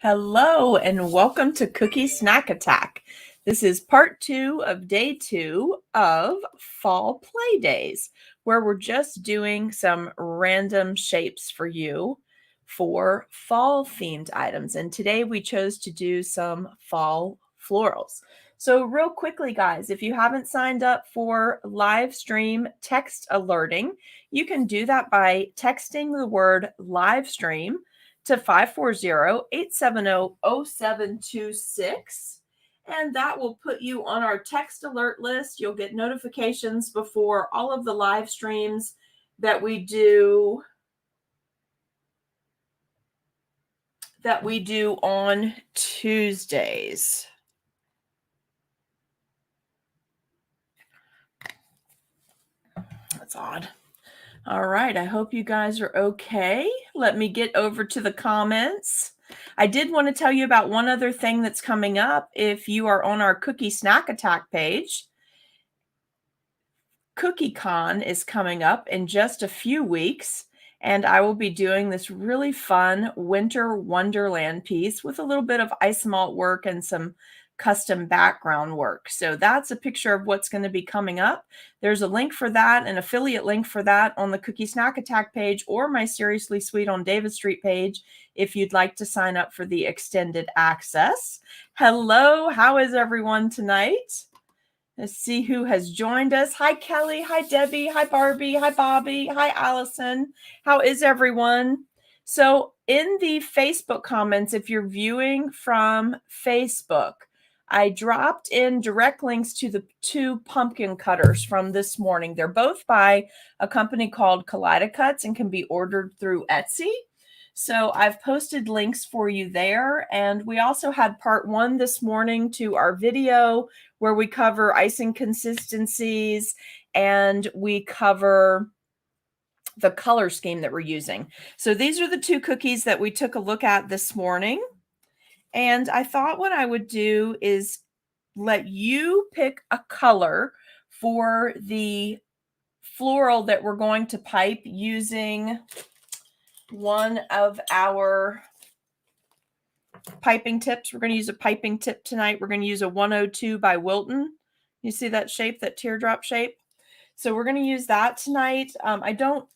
Hello and welcome to Cookie Snack Attack. This is part 2 of day 2 of Fall Play Days, where we're just doing some random shapes for you for fall themed items. And today we chose to do some fall florals. So real quickly, guys, if you haven't signed up for live stream text alerting, you can do that by texting the word live stream to 540-870-0726. And that will put you on our text alert list. You'll get notifications before all of the live streams that we do on Tuesdays. That's odd. All right, I hope you guys are okay. Let me get over to the comments. I did want to tell you about one other thing that's coming up. If you are on our Cookie Snack Attack page, CookieCon is coming up in just a few weeks, and I will be doing this really fun winter wonderland piece with a little bit of ice malt work and some custom background work. So that's a picture of what's going to be coming up. There's a link for that, an affiliate link for that on the Cookie Snack Attack page or my Seriously Sweet on Davis Street page if you'd like to sign up for the extended access. Hello, how is everyone tonight? Let's see who has joined us. Hi, Kelly. Hi, Debbie. Hi, Barbie. Hi, Bobby. Hi, Allison. How is everyone? So in the Facebook comments, if you're viewing from Facebook, I dropped in direct links to the 2 pumpkin cutters from this morning. They're both by a company called Kaleidacuts and can be ordered through Etsy. So I've posted links for you there. And we also had part 1 this morning to our video where we cover icing consistencies and we cover the color scheme that we're using. So these are the 2 cookies that we took a look at this morning. And I thought what I would do is let you pick a color for the floral that we're going to pipe using one of our piping tips. We're going to use a piping tip tonight. We're going to use a 102 by Wilton. You see that shape, that teardrop shape? So we're going to use that tonight. I don't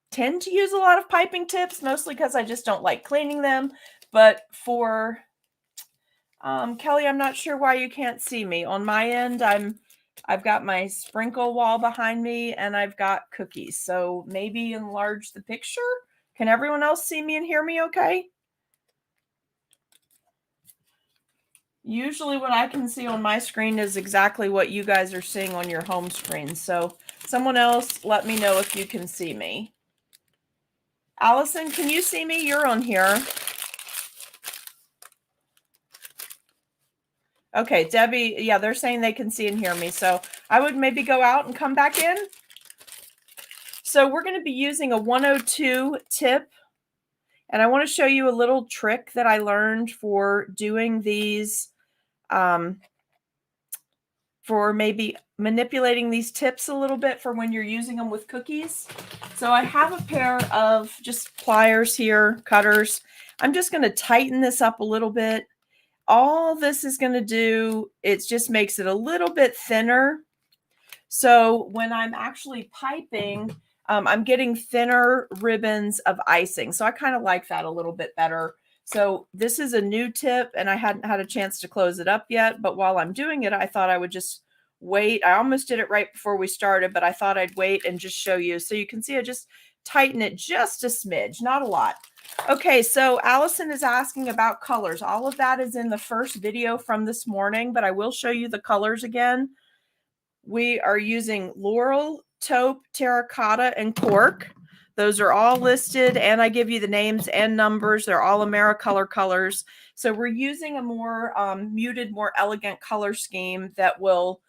tend to use a lot of piping tips, mostly because I just don't like cleaning them. But for Kelly, I'm not sure why you can't see me. On my end, I've got my sprinkle wall behind me and I've got cookies. So maybe enlarge the picture. Can everyone else see me and hear me okay? Usually what I can see on my screen is exactly what you guys are seeing on your home screen. So someone else, let me know if you can see me. Allison, can you see me? You're on here. Okay, Debbie, yeah, they're saying they can see and hear me. So I would maybe go out and come back in. So we're going to be using a 102 tip. And I want to show you a little trick that I learned for doing these, for maybe manipulating these tips a little bit for when you're using them with cookies. So I have a pair of just pliers here, cutters. I'm just going to tighten this up a little bit. All this is going to do, it just makes it a little bit thinner. So when I'm actually piping, I'm getting thinner ribbons of icing. So I kind of like that a little bit better. So this is a new tip and I hadn't had a chance to close it up yet. But while I'm doing it, I thought I would just wait. I almost did it right before we started, but I thought I'd wait and just show you. So you can see I just tighten it just a smidge, not a lot. Okay, so Allison is asking about colors. All of that is in the first video from this morning, but I will show you the colors again. We are using Laurel, Taupe, Terracotta, and Cork. Those are all listed, and I give you the names and numbers. They're all AmeriColor colors. So we're using a more muted, more elegant color scheme that will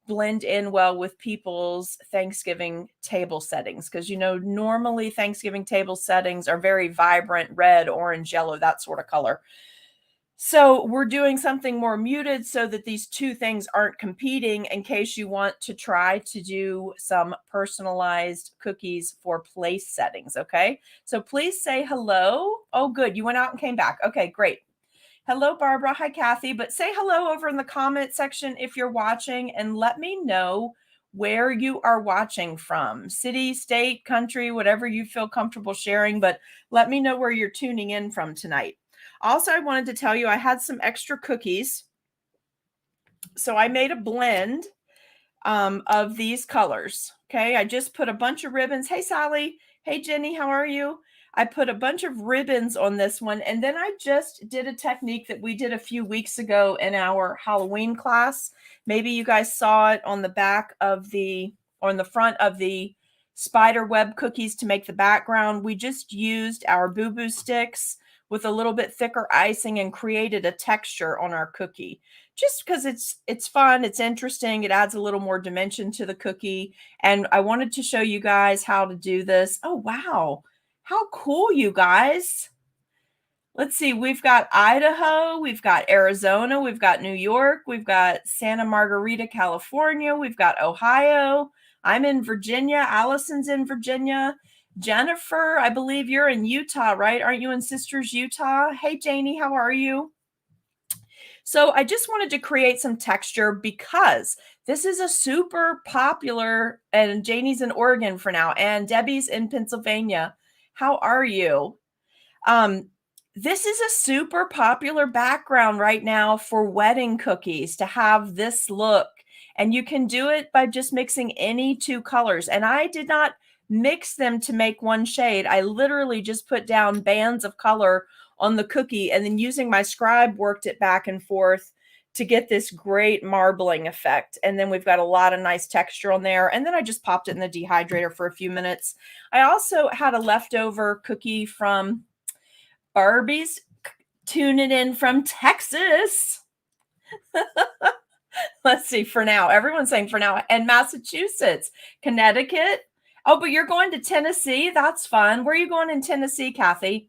blend in well with people's Thanksgiving table settings. Because, you know, normally Thanksgiving table settings are very vibrant, red, orange, yellow, that sort of color. So we're doing something more muted so that these 2 things aren't competing in case you want to try to do some personalized cookies for place settings, okay? So please say hello. Oh, good. You went out and came back. Okay, great. Hello, Barbara. Hi, Kathy. But say hello over in the comment section if you're watching, and let me know where you are watching from. City, state, country, whatever you feel comfortable sharing, but let me know where you're tuning in from tonight. Also, I wanted to tell you I had some extra cookies. So I made a blend of these colors. Okay, I just put a bunch of ribbons. Hey, Sally. Hey, Jenny, how are you? I put a bunch of ribbons on this one, and then I just did a technique that we did a few weeks ago in our Halloween class. Maybe you guys saw it on the back of the, or on the front of the spider web cookies to make the background. We just used our boo-boo sticks with a little bit thicker icing and created a texture on our cookie. Just because it's fun, it's interesting, it adds a little more dimension to the cookie. And I wanted to show you guys how to do this. Oh, wow. How cool, you guys. Let's see, we've got Idaho, we've got Arizona, we've got New York, we've got Santa Margarita, California, we've got Ohio. I'm in Virginia. Allison's in Virginia. Jennifer, I believe you're in Utah, right? Aren't you in Sisters, Utah? Hey, Janie, how are you? So I just wanted to create some texture because this is a super popular, and Janie's in Oregon for now, and Debbie's in Pennsylvania. How are you? This is a super popular background right now for wedding cookies to have this look. And you can do it by just mixing any two colors. And I did not mix them to make one shade. I literally just put down bands of color on the cookie and then using my scribe worked it back and forth to get this great marbling effect. And then we've got a lot of nice texture on there. And then I just popped it in the dehydrator for a few minutes. I also had a leftover cookie from Barbie's tuning in from Texas. Let's see, for now. Everyone's saying for now. And Massachusetts, Connecticut. Oh, but you're going to Tennessee? That's fun. Where are you going in Tennessee, Kathy?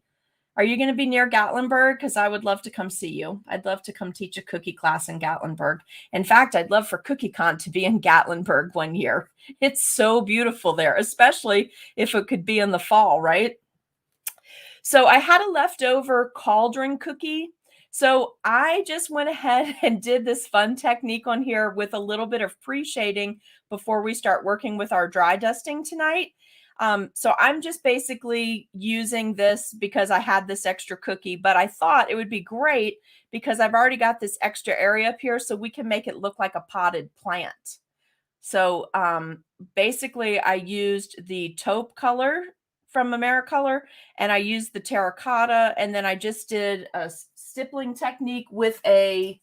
Are you going to be near Gatlinburg? Because I would love to come see you. I'd love to come teach a cookie class in Gatlinburg. In fact, I'd love for CookieCon to be in Gatlinburg one year. It's so beautiful there, especially if it could be in the fall, right? So I had a leftover cauldron cookie. So I just went ahead and did this fun technique on here with a little bit of pre-shading before we start working with our dry dusting tonight. So I'm just basically using this because I had this extra cookie, but I thought it would be great because I've already got this extra area up here so we can make it look like a potted plant. So basically I used the taupe color from Americolor and I used the terracotta, and then I just did a stippling technique with a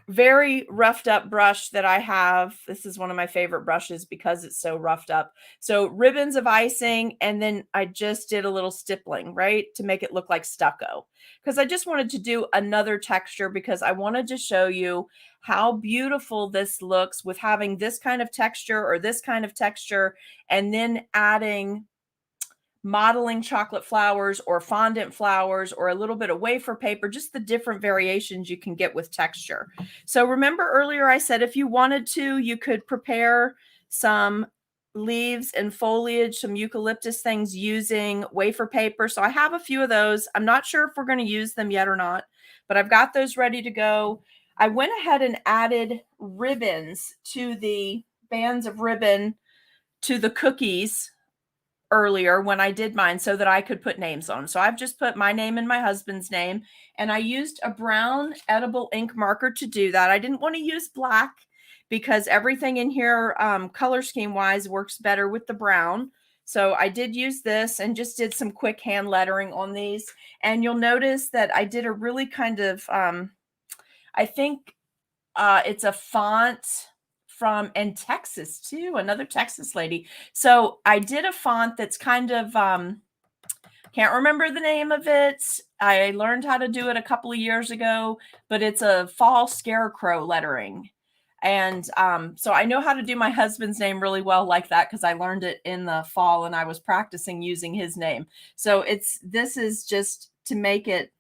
very roughed up brush that I have. This is one of my favorite brushes because it's so roughed up. So ribbons of icing, and then I just did a little stippling, right, to make it look like stucco, because I just wanted to do another texture because I wanted to show you how beautiful this looks with having this kind of texture or this kind of texture, and then adding modeling chocolate flowers or fondant flowers or a little bit of wafer paper, just the different variations you can get with texture. So remember earlier I said if you wanted to, you could prepare some leaves and foliage, some eucalyptus things using wafer paper. So I have a few of those. I'm not sure if we're going to use them yet or not, but I've got those ready to go. I went ahead and added ribbons to the bands of ribbon to the cookies earlier when I did mine so that I could put names on them. So I've just put my name and my husband's name, and I used a brown edible ink marker to do that. I didn't want to use black because everything in here color scheme wise works better with the brown. So I did use this and just did some quick hand lettering on these. And you'll notice that I did a really kind of, I think it's a font from in Texas too, another Texas lady. So I did a font that's kind of, can't remember the name of it. I learned how to do it a couple of years ago, but it's a fall scarecrow lettering. And so I know how to do my husband's name really well like that because I learned it in the fall and I was practicing using his name. So this is just to make it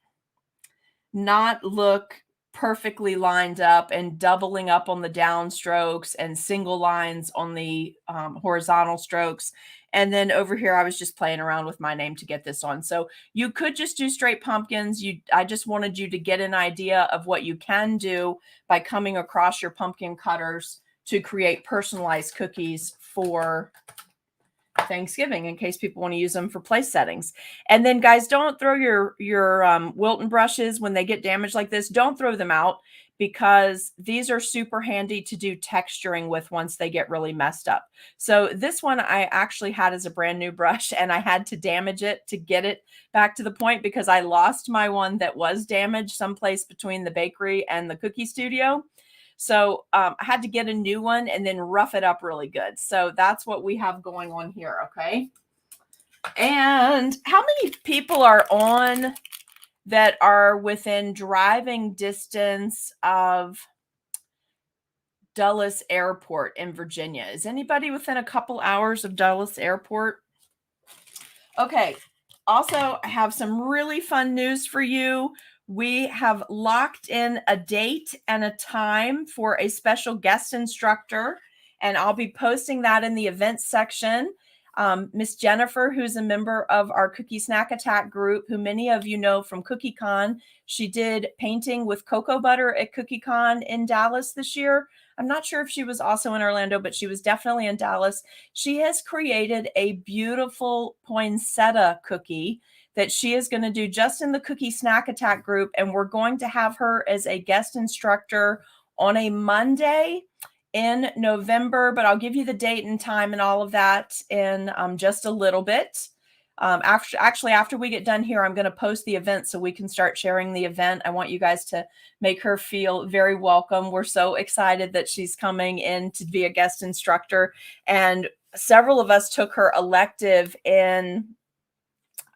not look perfectly lined up and doubling up on the down strokes and single lines on the horizontal strokes. And then over here, I was just playing around with my name to get this on. So you could just do straight pumpkins. I just wanted you to get an idea of what you can do by coming across your pumpkin cutters to create personalized cookies for Thanksgiving, in case people want to use them for place settings. And then, guys, don't throw your Wilton brushes when they get damaged like this. Don't throw them out, because these are super handy to do texturing with once they get really messed up. So this one I actually had as a brand new brush, and I had to damage it to get it back to the point, because I lost my one that was damaged someplace between the bakery and the cookie studio. So I had to get a new one and then rough it up really good. So that's what we have going on here, okay? And how many people are on that are within driving distance of Dulles Airport in Virginia? Is anybody within a couple hours of Dulles Airport? Okay. Also, I have some really fun news for you. We have locked in a date and a time for a special guest instructor, and I'll be posting that in the events section. Miss Jennifer, who's a member of our Cookie Snack Attack group, who many of you know from CookieCon, she did painting with cocoa butter at CookieCon in Dallas this year. I'm not sure if she was also in Orlando, but she was definitely in Dallas. She has created a beautiful poinsettia cookie that she is going to do just in the Cookie Snack Attack group. And we're going to have her as a guest instructor on a Monday in November, but I'll give you the date and time and all of that in just a little bit. After we get done here, I'm going to post the event so we can start sharing the event. I want you guys to make her feel very welcome. We're so excited that she's coming in to be a guest instructor. And several of us took her elective in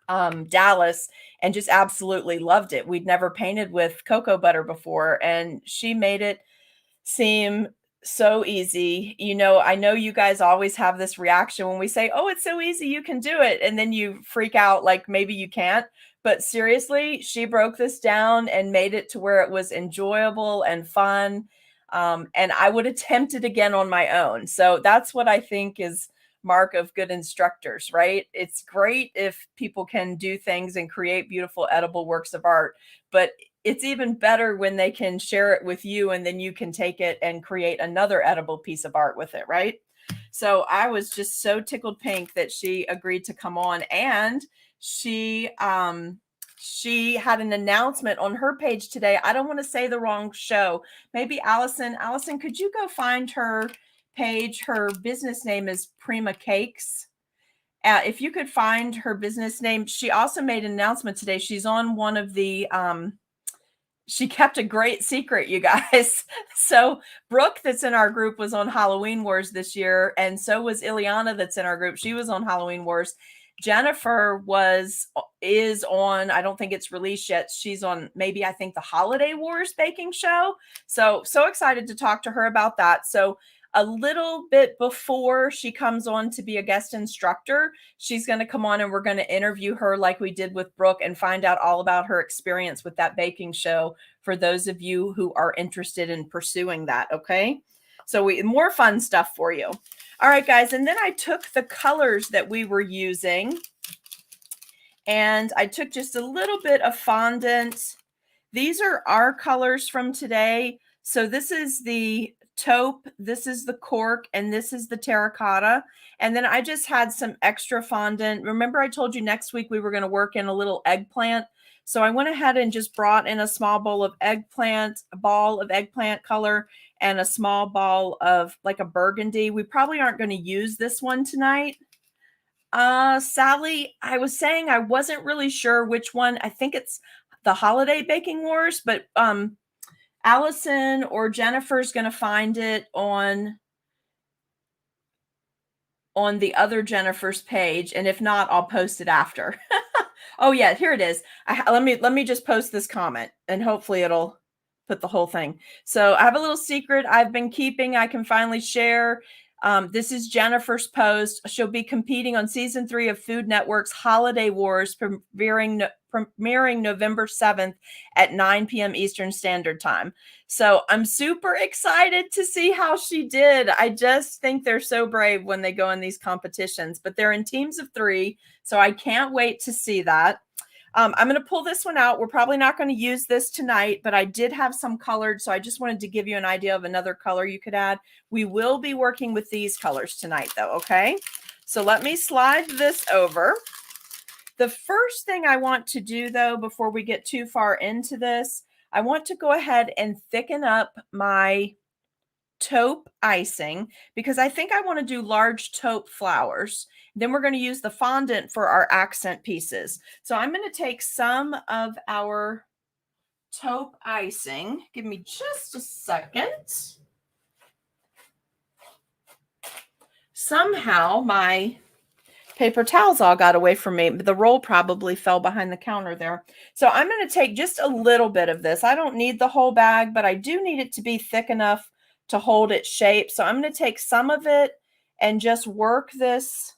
Dallas and just absolutely loved it. We'd never painted with cocoa butter before, and she made it seem so easy. You know, I know you guys always have this reaction when we say, oh, it's so easy, you can do it. And then you freak out like maybe you can't. But seriously, she broke this down and made it to where it was enjoyable and fun. And I would attempt it again on my own. So that's what I think is mark of good instructors, right? It's great if people can do things and create beautiful edible works of art, but it's even better when they can share it with you and then you can take it and create another edible piece of art with it, right? So I was just so tickled pink that she agreed to come on, and she had an announcement on her page today. I don't want to say the wrong show. Maybe Allison, could you go find her page? Her business name is Prima Cakes. If you could find her business name. She also made an announcement today. She's on one of the she kept a great secret, you guys. So Brooke, that's in our group, was on Halloween Wars this year, and so was Ileana, that's in our group. She was on Halloween Wars. Jennifer is on, I don't think it's released yet. She's on maybe, I think, the Holiday Wars baking show. So excited to talk to her about that. So a little bit before she comes on to be a guest instructor, she's going to come on and we're going to interview her like we did with Brooke and find out all about her experience with that baking show for those of you who are interested in pursuing that. Okay. So more fun stuff for you. All right, guys. And then I took the colors that we were using and I took just a little bit of fondant. These are our colors from today. So this is the taupe, this is the cork, and this is the terracotta. And then I just had some extra fondant. Remember I told you next week we were going to work in a little eggplant. So I went ahead and just brought in a small bowl of eggplant, a ball of eggplant color, and a small ball of like a burgundy. We probably aren't going to use this one tonight. Sally, I was saying I wasn't really sure which one. I think it's the Holiday Baking Wars, but Allison or Jennifer's going to find it on the other Jennifer's page, and if not, I'll post it after. Oh yeah, here it is. Let me just post this comment, and hopefully it'll put the whole thing. So I have a little secret I've been keeping. I can finally share. This is Jennifer's post. She'll be competing on season 3 of Food Network's Holiday Wars, premiering November 7th at 9 p.m. Eastern Standard Time. So I'm super excited to see how she did. I just think they're so brave when they go in these competitions, but they're in teams of 3, so I can't wait to see that. I'm going to pull this one out. We're probably not going to use this tonight, but I did have some colored, so I just wanted to give you an idea of another color you could add. We will be working with these colors tonight, though, okay? So let me slide this over. The first thing I want to do, though, before we get too far into this, I want to go ahead and thicken up my taupe icing because I think I want to do large taupe flowers. Then we're going to use the fondant for our accent pieces. So I'm going to take some of our taupe icing. Give me just a second. Somehow my paper towels all got away from me. The roll probably fell behind the counter there. So I'm going to take just a little bit of this. I don't need the whole bag, but I do need it to be thick enough to hold its shape. So I'm going to take some of it and just work this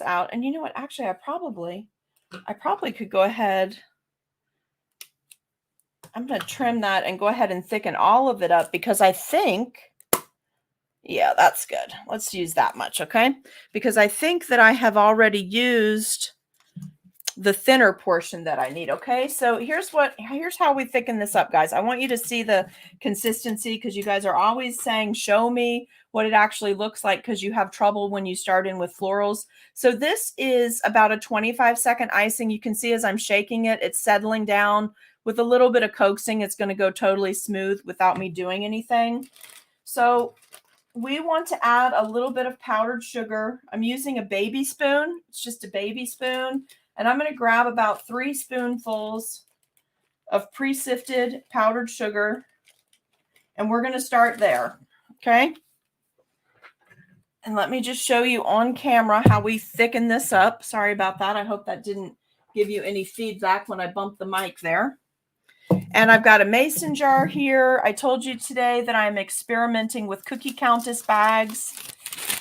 out. And you know what? Actually, I probably could go ahead. I'm going to trim that and go ahead and thicken all of it up because I think, yeah, that's good. Let's use that much, okay? Because I think that I have already used the thinner portion that I need, okay? So here's how we thicken this up, guys. I want you to see the consistency because you guys are always saying, show me what it actually looks like because you have trouble when you start in with florals. So this is about a 25-second icing. You can see as I'm shaking it, it's settling down. With a little bit of coaxing, it's going to go totally smooth without me doing anything. So we want to add a little bit of powdered sugar. I'm using a baby spoon. It's just a baby spoon. And I'm going to grab about 3 spoonfuls of pre-sifted powdered sugar. And we're going to start there. Okay. And let me just show you on camera how we thicken this up. Sorry about that. I hope that didn't give you any feedback when I bumped the mic there. And I've got a mason jar here. I told you today that I'm experimenting with Cookie Countess bags.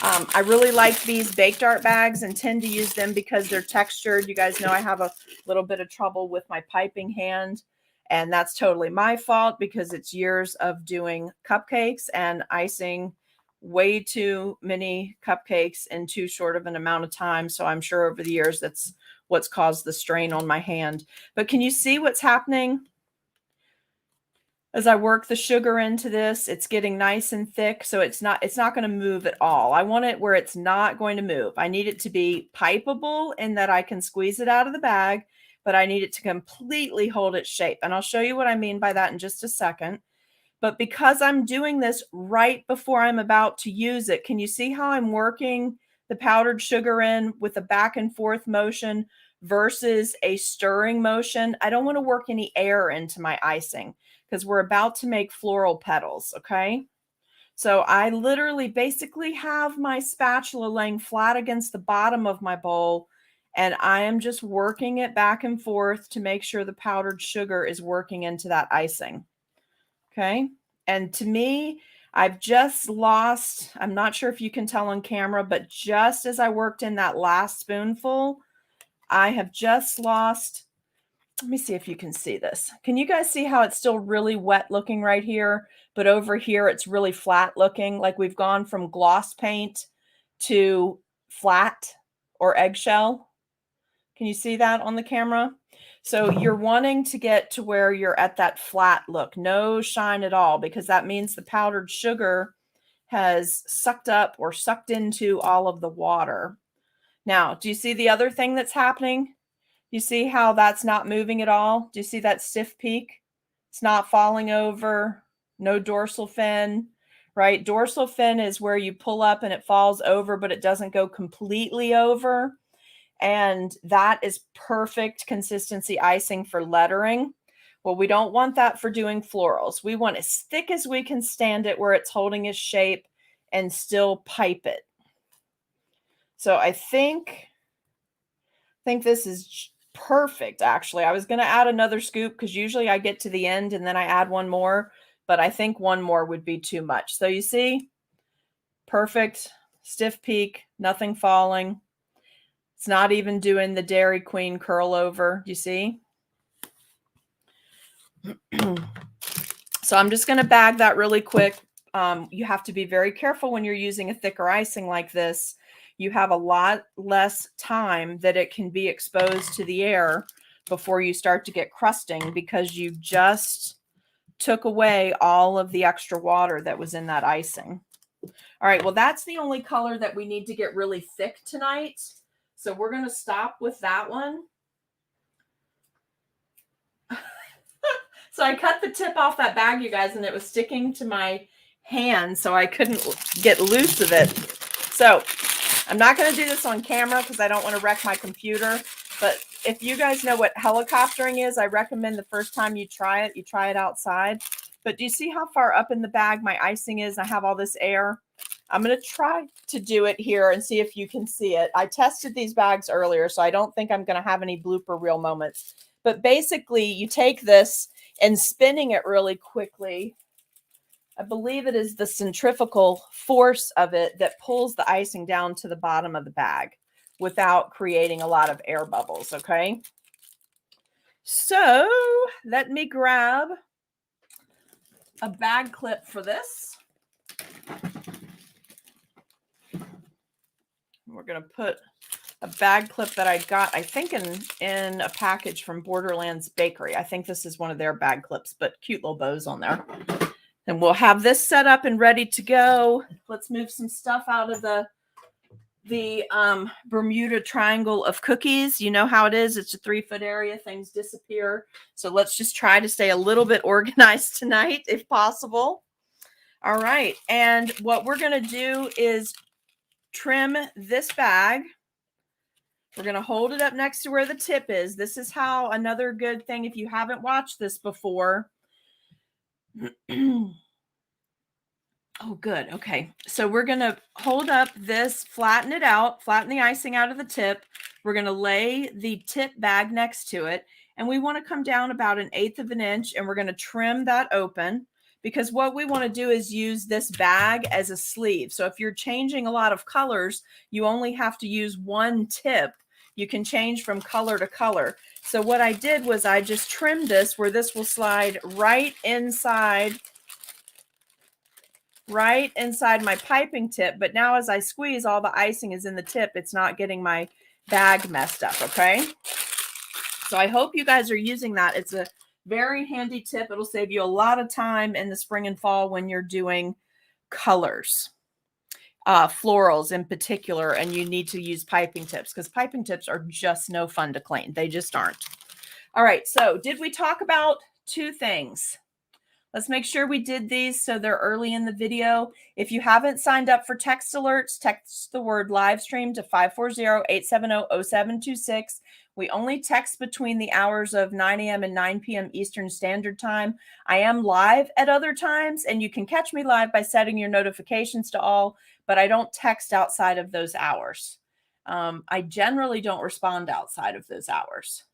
I really like these baked art bags and tend to use them because they're textured. You guys know I have a little bit of trouble with my piping hand, and that's totally my fault because it's years of doing cupcakes and icing way too many cupcakes in too short of an amount of time. So I'm sure over the years that's what's caused the strain on my hand. But can you see what's happening? As I work the sugar into this, it's getting nice and thick, so it's not going to move at all. I want it where it's not going to move. I need it to be pipeable in that I can squeeze it out of the bag, but I need it to completely hold its shape. And I'll show you what I mean by that in just a second. But because I'm doing this right before I'm about to use it, can you see how I'm working the powdered sugar in with a back and forth motion versus a stirring motion? I don't want to work any air into my icing because we're about to make floral petals, okay? So I literally basically have my spatula laying flat against the bottom of my bowl, and I am just working it back and forth to make sure the powdered sugar is working into that icing, okay? And to me, I've just lost, I'm not sure if you can tell on camera, but just as I worked in that last spoonful, I have just lost. Let me see if you can see this. Can you guys see how it's still really wet looking right here? But over here, it's really flat looking, like we've gone from gloss paint to flat or eggshell. Can you see that on the camera? So you're wanting to get to where you're at that flat look, no shine at all, because that means the powdered sugar has sucked up or sucked into all of the water. Now, do you see the other thing that's happening? You see how that's not moving at all? Do you see that stiff peak? It's not falling over, no dorsal fin, right? Dorsal fin is where you pull up and it falls over, but it doesn't go completely over. And that is perfect consistency icing for lettering. Well, we don't want that for doing florals. We want as thick as we can stand it where it's holding its shape and still pipe it. So I think this is perfect, actually. I was going to add another scoop because usually I get to the end and then I add one more, but I think one more would be too much. So you see, Perfect. Stiff peak, nothing falling. It's not even doing the Dairy Queen curl over. Do you see? So I'm just going to bag that really quick. You have to be very careful when you're using a thicker icing like this. You have a lot less time that it can be exposed to the air before you start to get crusting, because you just took away all of the extra water that was in that icing. All right, well, that's the only color that we need to get really thick tonight. So we're going to stop with that one. So I cut the tip off that bag, you guys, and it was sticking to my hand, so I couldn't get loose of it. So I'm not going to do this on camera because I don't want to wreck my computer. But if you guys know what helicoptering is, I recommend the first time you try it outside. But do you see how far up in the bag my icing is? I have all this air. I'm going to try to do it here and see if you can see it. I tested these bags earlier, so I don't think I'm going to have any blooper reel moments. But basically, you take this and spinning it really quickly, I believe it is the centrifugal force of it that pulls the icing down to the bottom of the bag without creating a lot of air bubbles, okay? So let me grab a bag clip for this. We're going to put a bag clip that I got, I think, in a package from Borderlands Bakery. I think this is one of their bag clips, but cute little bows on there. And we'll have this set up and ready to go. Let's move some stuff out of the Bermuda Triangle of cookies. You know how it is. It's a 3-foot area. Things disappear. So let's just try to stay a little bit organized tonight, if possible. All right. And what we're going to do is trim this bag. We're going to hold it up next to where the tip is. This is how, another good thing, if you haven't watched this before. Oh, good. Okay. So we're going to hold up this, flatten it out, flatten the icing out of the tip. We're going to lay the tip bag next to it. And we want to come down about 1/8 of an inch, and we're going to trim that open, because what we want to do is use this bag as a sleeve. So if you're changing a lot of colors, you only have to use one tip. You can change from color to color. So what I did was I just trimmed this where this will slide right inside my piping tip. But now as I squeeze, all the icing is in the tip. It's not getting my bag messed up, okay? So I hope you guys are using that. It's a very handy tip. It'll save you a lot of time in the spring and fall when you're doing colors. Florals in particular, and you need to use piping tips, because piping tips are just no fun to clean. They just aren't. All right, so did we talk about 2 things? Let's make sure we did these so they're early in the video. If you haven't signed up for text alerts, text the word LIVESTREAM to 540-870-0726. We only text between the hours of 9 a.m. and 9 p.m. Eastern Standard Time. I am live at other times, and you can catch me live by setting your notifications to all, but I don't text outside of those hours. I generally don't respond outside of those hours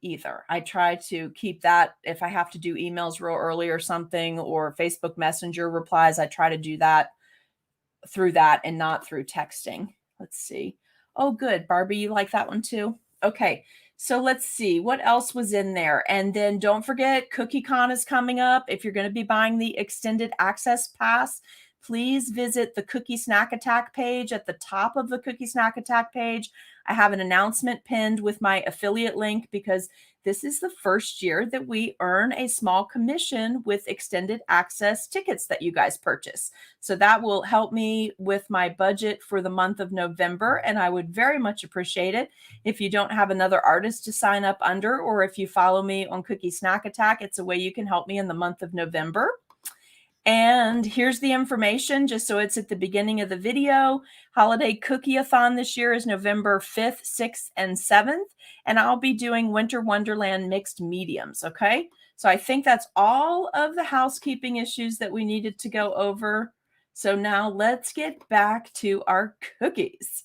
either. I try to keep that. If I have to do emails real early or something, or Facebook Messenger replies, I try to do that through that and not through texting. Let's see. Oh, good. Barbie, you like that one too? Okay. So let's see what else was in there. And then don't forget, CookieCon is coming up. If you're going to be buying the extended access pass, please visit the Cookie Snack Attack page. At the top of the Cookie Snack Attack page, I have an announcement pinned with my affiliate link, because this is the first year that we earn a small commission with extended access tickets that you guys purchase. So that will help me with my budget for the month of November, and I would very much appreciate it if you don't have another artist to sign up under, or if you follow me on Cookie Snack Attack. It's a way you can help me in the month of November. And here's the information, just so it's at the beginning of the video. Holiday Cookie-a-thon this year is November 5th, 6th, and 7th. And I'll be doing Winter Wonderland mixed mediums, okay? So I think that's all of the housekeeping issues that we needed to go over. So now let's get back to our cookies.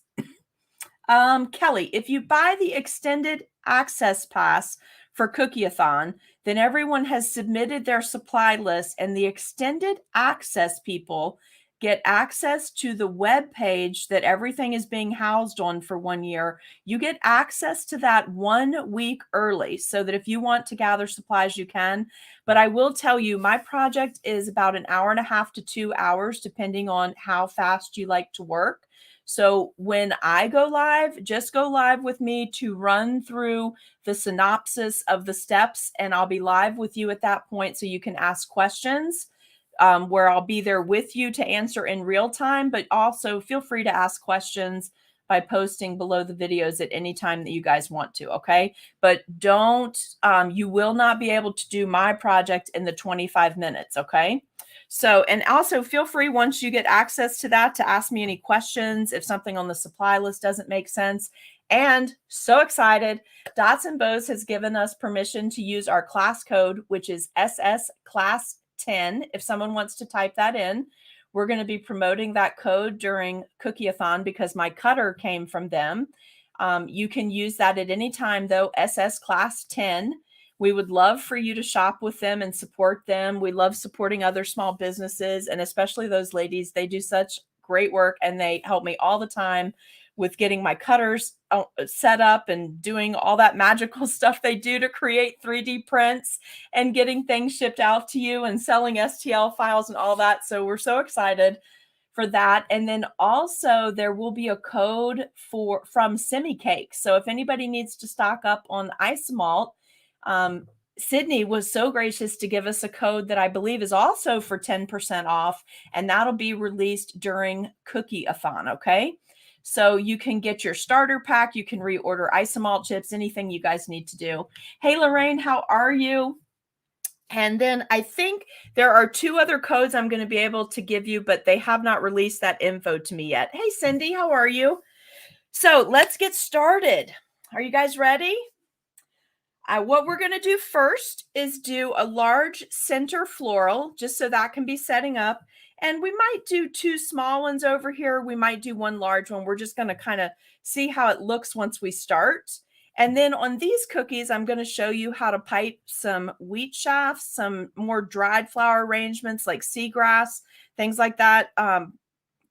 Kelly, if you buy the extended access pass for Cookie-a-thon, then everyone has submitted their supply list, and the extended access people get access to the web page that everything is being housed on for 1 year. You get access to that 1 week early so that if you want to gather supplies, you can. But I will tell you, my project is about an hour and a half to 2 hours, depending on how fast you like to work. So when I go live, just go live with me to run through the synopsis of the steps, and I'll be live with you at that point so you can ask questions, where I'll be there with you to answer in real time, but also feel free to ask questions by posting below the videos at any time that you guys want to, okay? But don't, you will not be able to do my project in the 25 minutes, okay? So, and also feel free once you get access to that to ask me any questions if something on the supply list doesn't make sense. And so excited, Dots and Bows has given us permission to use our class code, which is SS Class 10. If someone wants to type that in, we're going to be promoting that code during Cookie-a-thon because my cutter came from them. You can use that at any time, though, SS Class 10. We would love for you to shop with them and support them. We love supporting other small businesses, and especially those ladies. They do such great work, and they help me all the time with getting my cutters set up and doing all that magical stuff they do to create 3D prints and getting things shipped out to you and selling STL files and all that. So we're so excited for that. And then also there will be a code from Semi Cake. So if anybody needs to stock up on ice malt, Sydney was so gracious to give us a code that I believe is also for 10% off, and that'll be released during Cookie-a-thon, okay? So you can get your starter pack, you can reorder isomalt chips, anything you guys need to do. Hey, Lorraine, how are you? And then I think there are 2 other codes I'm going to be able to give you, but they have not released that info to me yet. Hey, Cindy, how are you? So let's get started. Are you guys ready? What we're going to do first is do a large center floral, just so that can be setting up. And we might do 2 small ones over here. We might do 1 large one. We're just going to kind of see how it looks once we start. And then on these cookies, I'm going to show you how to pipe some wheat shafts, some more dried flower arrangements like seagrass, things like that. The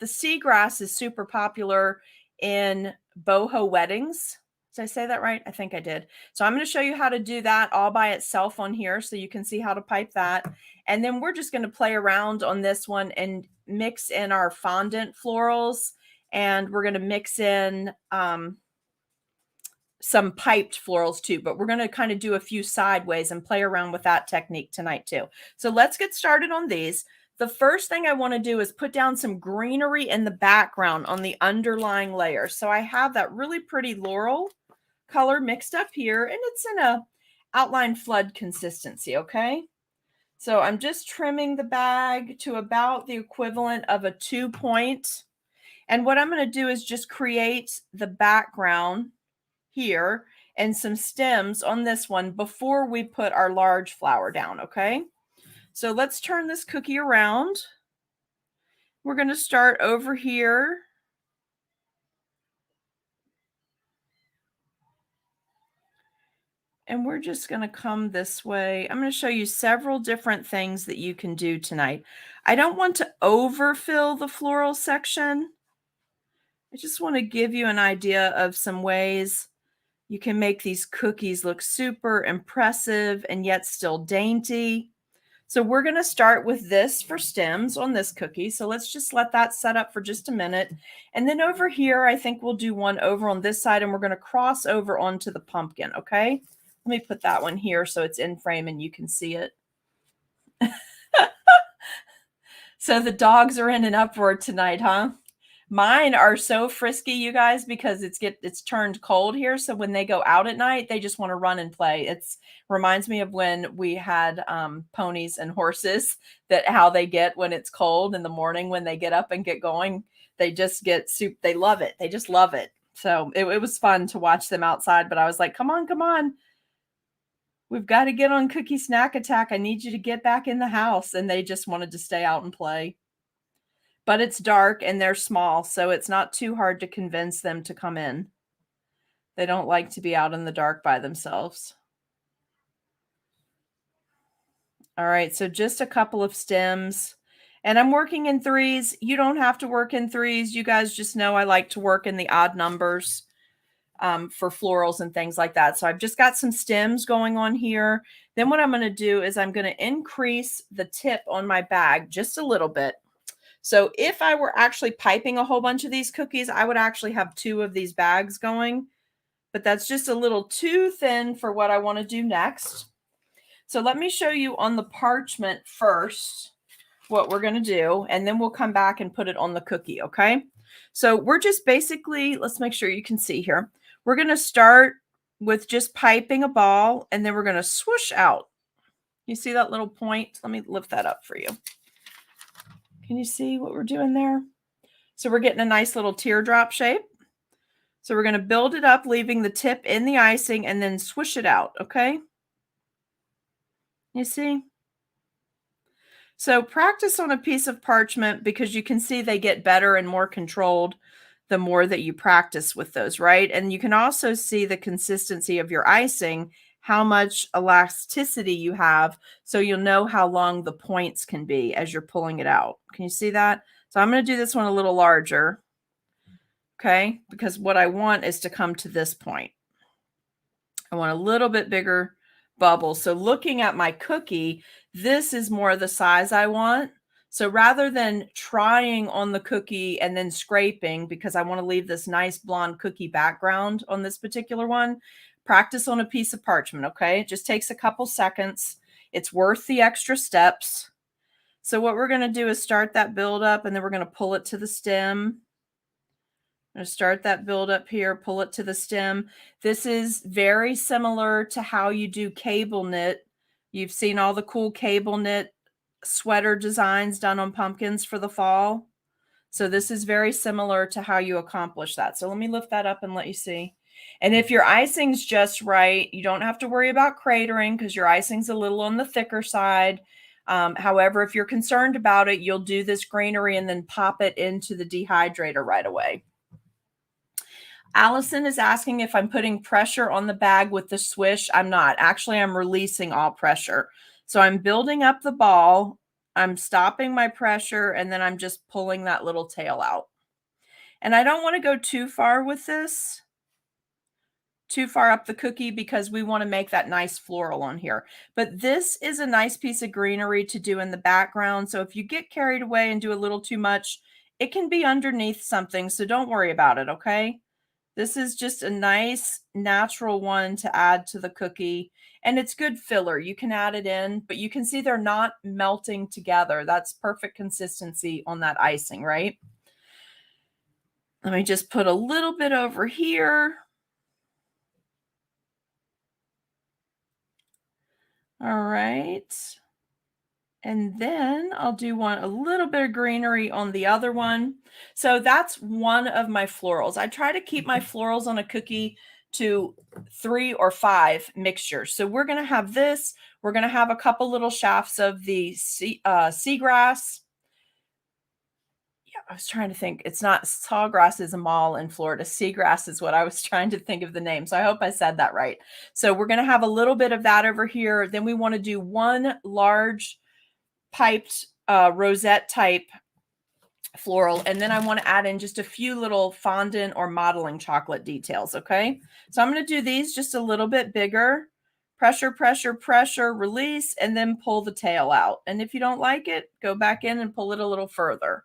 seagrass is super popular in boho weddings. Did I say that right? I think I did. So I'm going to show you how to do that all by itself on here so you can see how to pipe that. And then we're just going to play around on this one and mix in our fondant florals. And we're going to mix in some piped florals too. But we're going to kind of do a few sideways and play around with that technique tonight too. So let's get started on these. The first thing I want to do is put down some greenery in the background on the underlying layer. So I have that really pretty laurel color mixed up here, and it's in a outline flood consistency, okay? So I'm just trimming the bag to about the equivalent of a 2 point. And what I'm going to do is just create the background here and some stems on this one before we put our large flower down, okay? So let's turn this cookie around. We're going to start over here. And we're just going to come this way. I'm going to show you several different things that you can do tonight. I don't want to overfill the floral section. I just want to give you an idea of some ways you can make these cookies look super impressive and yet still dainty. So we're going to start with this for stems on this cookie. So let's just let that set up for just a minute. And then over here, I think we'll do one over on this side, and we're going to cross over onto the pumpkin, okay? Let me put that one here so it's in frame and you can see it. So the dogs are in an uproar tonight, huh? Mine are so frisky, you guys, because it's turned cold here. So when they go out at night, they just want to run and play. It's reminds me of when we had ponies and horses, that how they get when it's cold in the morning when they get up and get going. They just get soup. They love it. They just love it. So it was fun to watch them outside. But I was like, come on, come on. We've got to get on Cookie Snack Attack. I need you to get back in the house. And they just wanted to stay out and play. But it's dark and they're small, so it's not too hard to convince them to come in. They don't like to be out in the dark by themselves. All right, so just a couple of stems. And I'm working in threes. You don't have to work in threes. You guys just know I like to work in the odd numbers for florals and things like that. So I've just got some stems going on here. Then what I'm going to do is I'm going to increase the tip on my bag just a little bit. So if I were actually piping a whole bunch of these cookies, I would actually have 2 of these bags going, but that's just a little too thin for what I want to do next. So let me show you on the parchment first what we're going to do, and then we'll come back and put it on the cookie, okay? So we're just basically, let's make sure you can see here. We're going to start with just piping a ball, and then we're going to swoosh out. You see that little point? Let me lift that up for you. Can you see what we're doing there? So we're getting a nice little teardrop shape. So we're going to build it up, leaving the tip in the icing, and then swoosh it out, okay? You see? So practice on a piece of parchment because you can see they get better and more controlled the more that you practice with those, right? And you can also see the consistency of your icing, how much elasticity you have, so you'll know how long the points can be as you're pulling it out. Can you see that? So I'm going to do this one a little larger, okay? Because what I want is to come to this point. I want a little bit bigger bubble. So looking at my cookie, this is more the size I want. So rather than trying on the cookie and then scraping, because I want to leave this nice blonde cookie background on this particular one, practice on a piece of parchment, okay? It just takes a couple seconds. It's worth the extra steps. So what we're going to do is start that build up, and then we're going to pull it to the stem. I'm going to start that build up here, pull it to the stem. This is very similar to how you do cable knit. You've seen all the cool cable knit sweater designs done on pumpkins for the fall. So this is very similar to how you accomplish that. So let me lift that up and let you see. And if your icing's just right, you don't have to worry about cratering because your icing's a little on the thicker side. However, if you're concerned about it, you'll do this greenery and then pop it into the dehydrator right away. Allison is asking if I'm putting pressure on the bag with the swish. I'm not. Actually, I'm releasing all pressure. So I'm building up the ball. I'm stopping my pressure, and then I'm just pulling that little tail out. And I don't want to go too far with this, too far up the cookie, because we want to make that nice floral on here. But this is a nice piece of greenery to do in the background. So if you get carried away and do a little too much, it can be underneath something. So don't worry about it, okay? This is just a nice natural one to add to the cookie, and it's good filler. You can add it in, but you can see they're not melting together. That's perfect consistency on that icing, right? Let me just put a little bit over here. All right. And then I'll do a little bit of greenery on the other one. So that's one of my florals. I try to keep my florals on a cookie to 3 or 5 mixtures. So we're going to have this. We're going to have a couple little shafts of the seagrass. Yeah, I was trying to think. It's not, sawgrass is a mall in Florida. Seagrass is what I was trying to think of the name. So I hope I said that right. So we're going to have a little bit of that over here. Then we want to do one large piped rosette type floral, and then I want to add in just a few little fondant or modeling chocolate details. Okay, so I'm going to do these just a little bit bigger. Pressure, pressure, pressure, release, and then pull the tail out. And if you don't like it, go back in and pull it a little further.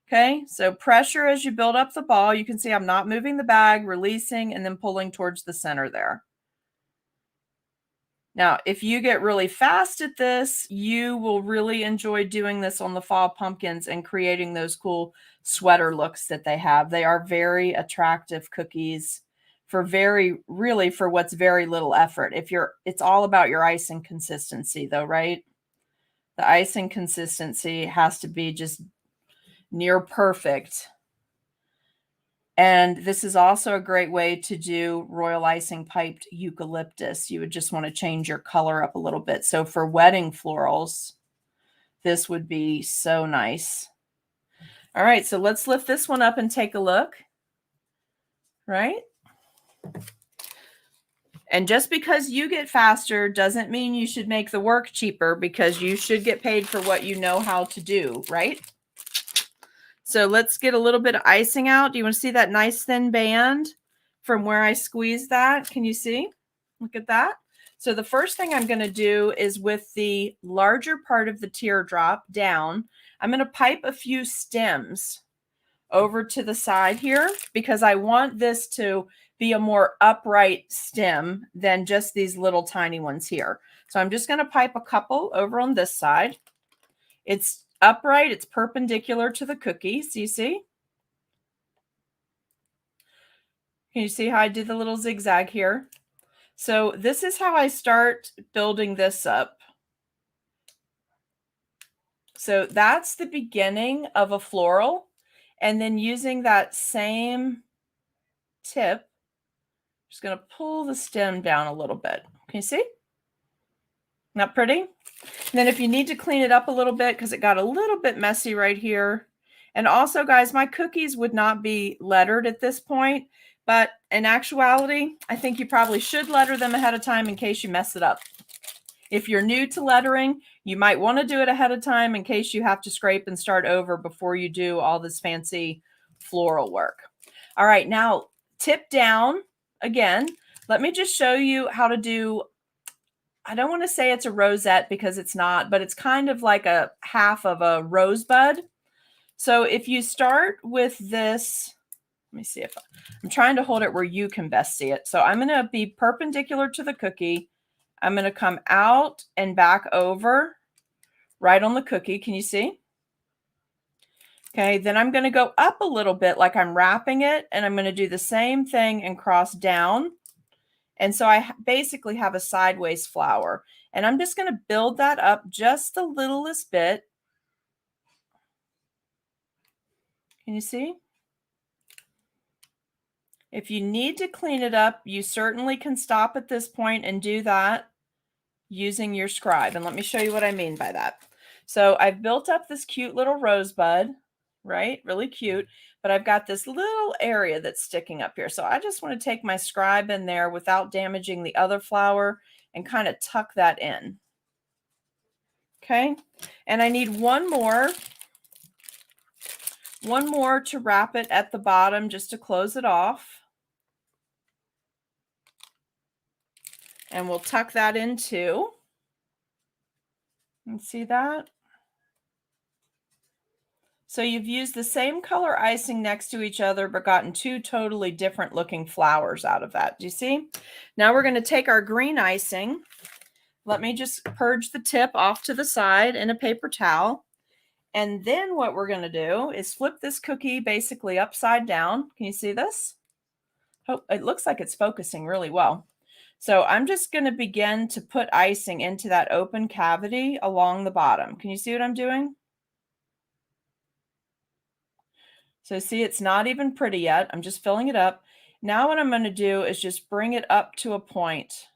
Okay, so pressure as you build up the ball. You can see I'm not moving the bag, releasing, and then pulling towards the center there. Now, if you get really fast at this, you will really enjoy doing this on the fall pumpkins and creating those cool sweater looks that they have. They are very attractive cookies for really for what's very little effort. It's all about your icing consistency though, right? The icing consistency has to be just near perfect. And this is also a great way to do royal icing piped eucalyptus. You would just want to change your color up a little bit. So for wedding florals, this would be so nice. All right, so let's lift this one up and take a look. Right? And just because you get faster doesn't mean you should make the work cheaper, because you should get paid for what you know how to do, right? So let's get a little bit of icing out. Do you want to see that nice thin band from where I squeezed that? Can you see? Look at that. So the first thing I'm going to do is, with the larger part of the teardrop down, I'm going to pipe a few stems over to the side here, because I want this to be a more upright stem than just these little tiny ones here. So I'm just going to pipe a couple over on this side. It's upright, it's perpendicular to the cookie. So you see? Can you see how I did the little zigzag here? So this is how I start building this up. So that's the beginning of a floral. And then using that same tip, just going to pull the stem down a little bit. Can you see? Not pretty? And then if you need to clean it up a little bit, because it got a little bit messy right here. And also, guys, my cookies would not be lettered at this point. But in actuality, I think you probably should letter them ahead of time in case you mess it up. If you're new to lettering, you might want to do it ahead of time in case you have to scrape and start over before you do all this fancy floral work. All right, now tip down again. Let me just show you how to do, I don't want to say it's a rosette because it's not, but it's kind of like a half of a rosebud. So if you start with this, let me see if I'm trying to hold it where you can best see it. So I'm going to be perpendicular to the cookie. I'm going to come out and back over right on the cookie. Can you see? Okay, then I'm going to go up a little bit like I'm wrapping it, and I'm going to do the same thing and cross down. And so I basically have a sideways flower, and I'm just going to build that up just the littlest bit. Can you see? If you need to clean it up, you certainly can stop at this point and do that using your scribe. And let me show you what I mean by that. So I've built up this cute little rosebud, right? Really cute. But I've got this little area that's sticking up here. So I just want to take my scribe in there without damaging the other flower and kind of tuck that in. Okay. And I need one more to wrap it at the bottom just to close it off. And we'll tuck that in too. And see that? So you've used the same color icing next to each other, but gotten two totally different looking flowers out of that. Do you see? Now we're going to take our green icing. Let me just purge the tip off to the side in a paper towel. And then what we're going to do is flip this cookie basically upside down. Can you see this? Oh, it looks like it's focusing really well. So I'm just going to begin to put icing into that open cavity along the bottom. Can you see what I'm doing? So see, it's not even pretty yet. I'm just filling it up. Now what I'm going to do is just bring it up to a point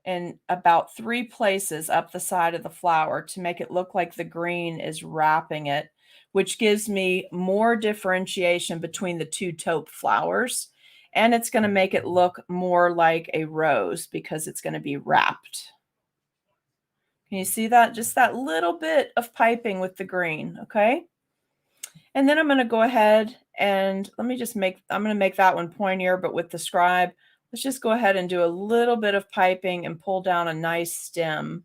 in about 3 places up the side of the flower to make it look like the green is wrapping it, which gives me more differentiation between the two taupe flowers. And it's going to make it look more like a rose because it's going to be wrapped. Can you see that? Just that little bit of piping with the green, okay? And then I'm going to go ahead and I'm going to make that one pointier, but with the scribe, let's just go ahead and do a little bit of piping and pull down a nice stem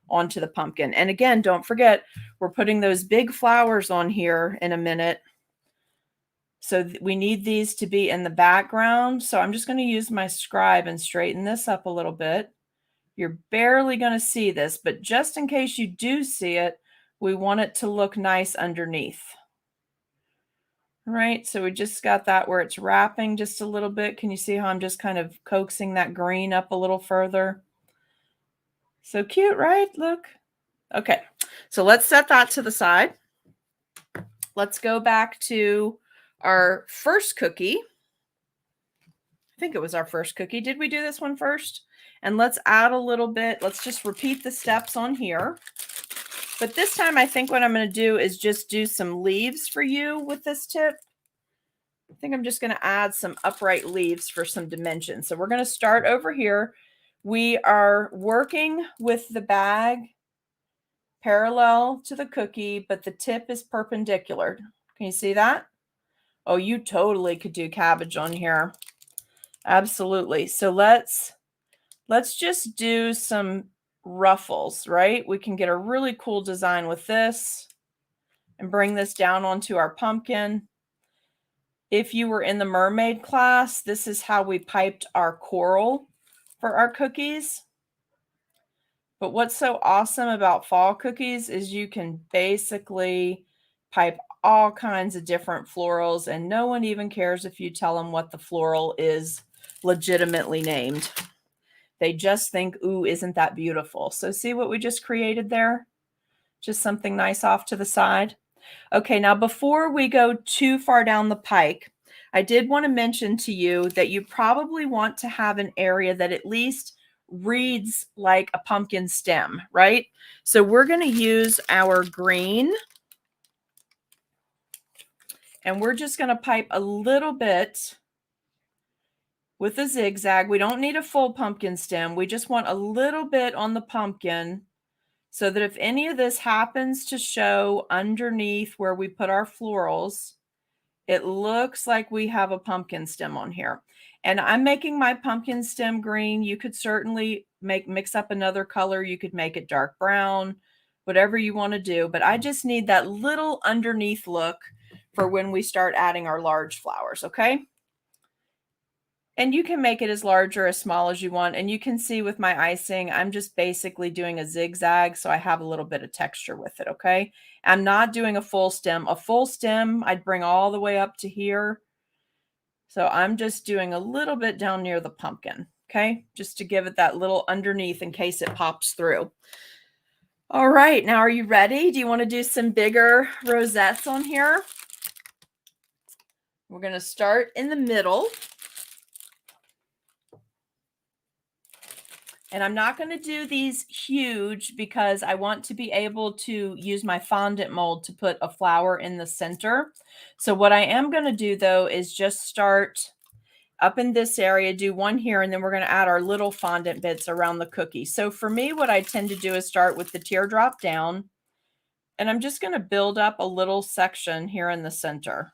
onto the pumpkin. And again, don't forget, we're putting those big flowers on here in a minute. So we need these to be in the background. So I'm just going to use my scribe and straighten this up a little bit. You're barely going to see this, but just in case you do see it, we want it to look nice underneath. All right, so we just got that where it's wrapping just a little bit. Can you see how I'm just kind of coaxing that green up a little further? So cute, right? Look. Okay, so let's set that to the side. Let's go back to our first cookie. I think it was our first cookie. Did we do this one first? And let's add a little bit. Let's just repeat the steps on here. But this time, I think what I'm going to do is just do some leaves for you with this tip. I think I'm just going to add some upright leaves for some dimension. So we're going to start over here. We are working with the bag parallel to the cookie, but the tip is perpendicular. Can you see that? Oh, you totally could do cabbage on here. Absolutely. So let's just do some ruffles, right? We can get a really cool design with this and bring this down onto our pumpkin. If you were in the mermaid class, this is how we piped our coral for our cookies. But what's so awesome about fall cookies is you can basically pipe all kinds of different florals, and no one even cares if you tell them what the floral is legitimately named. They just think, ooh, isn't that beautiful? So see what we just created there? Just something nice off to the side. Okay, now before we go too far down the pike, I did want to mention to you that you probably want to have an area that at least reads like a pumpkin stem, right? So we're going to use our green, and we're just going to pipe a little bit with a zigzag. We don't need a full pumpkin stem. We just want a little bit on the pumpkin so that if any of this happens to show underneath where we put our florals, it looks like we have a pumpkin stem on here. And I'm making my pumpkin stem green. You could certainly mix up another color. You could make it dark brown, whatever you want to do. But I just need that little underneath look for when we start adding our large flowers, okay? And you can make it as large or as small as you want. And you can see with my icing, I'm just basically doing a zigzag so I have a little bit of texture with it, okay? I'm not doing a full stem. A full stem, I'd bring all the way up to here. So I'm just doing a little bit down near the pumpkin, okay? Just to give it that little underneath in case it pops through. All right, now are you ready? Do you want to do some bigger rosettes on here? We're going to start in the middle. And I'm not going to do these huge because I want to be able to use my fondant mold to put a flower in the center. So what I am going to do though is just start up in this area, do one here, and then we're going to add our little fondant bits around the cookie. So for me, what I tend to do is start with the teardrop down, and I'm just going to build up a little section here in the center.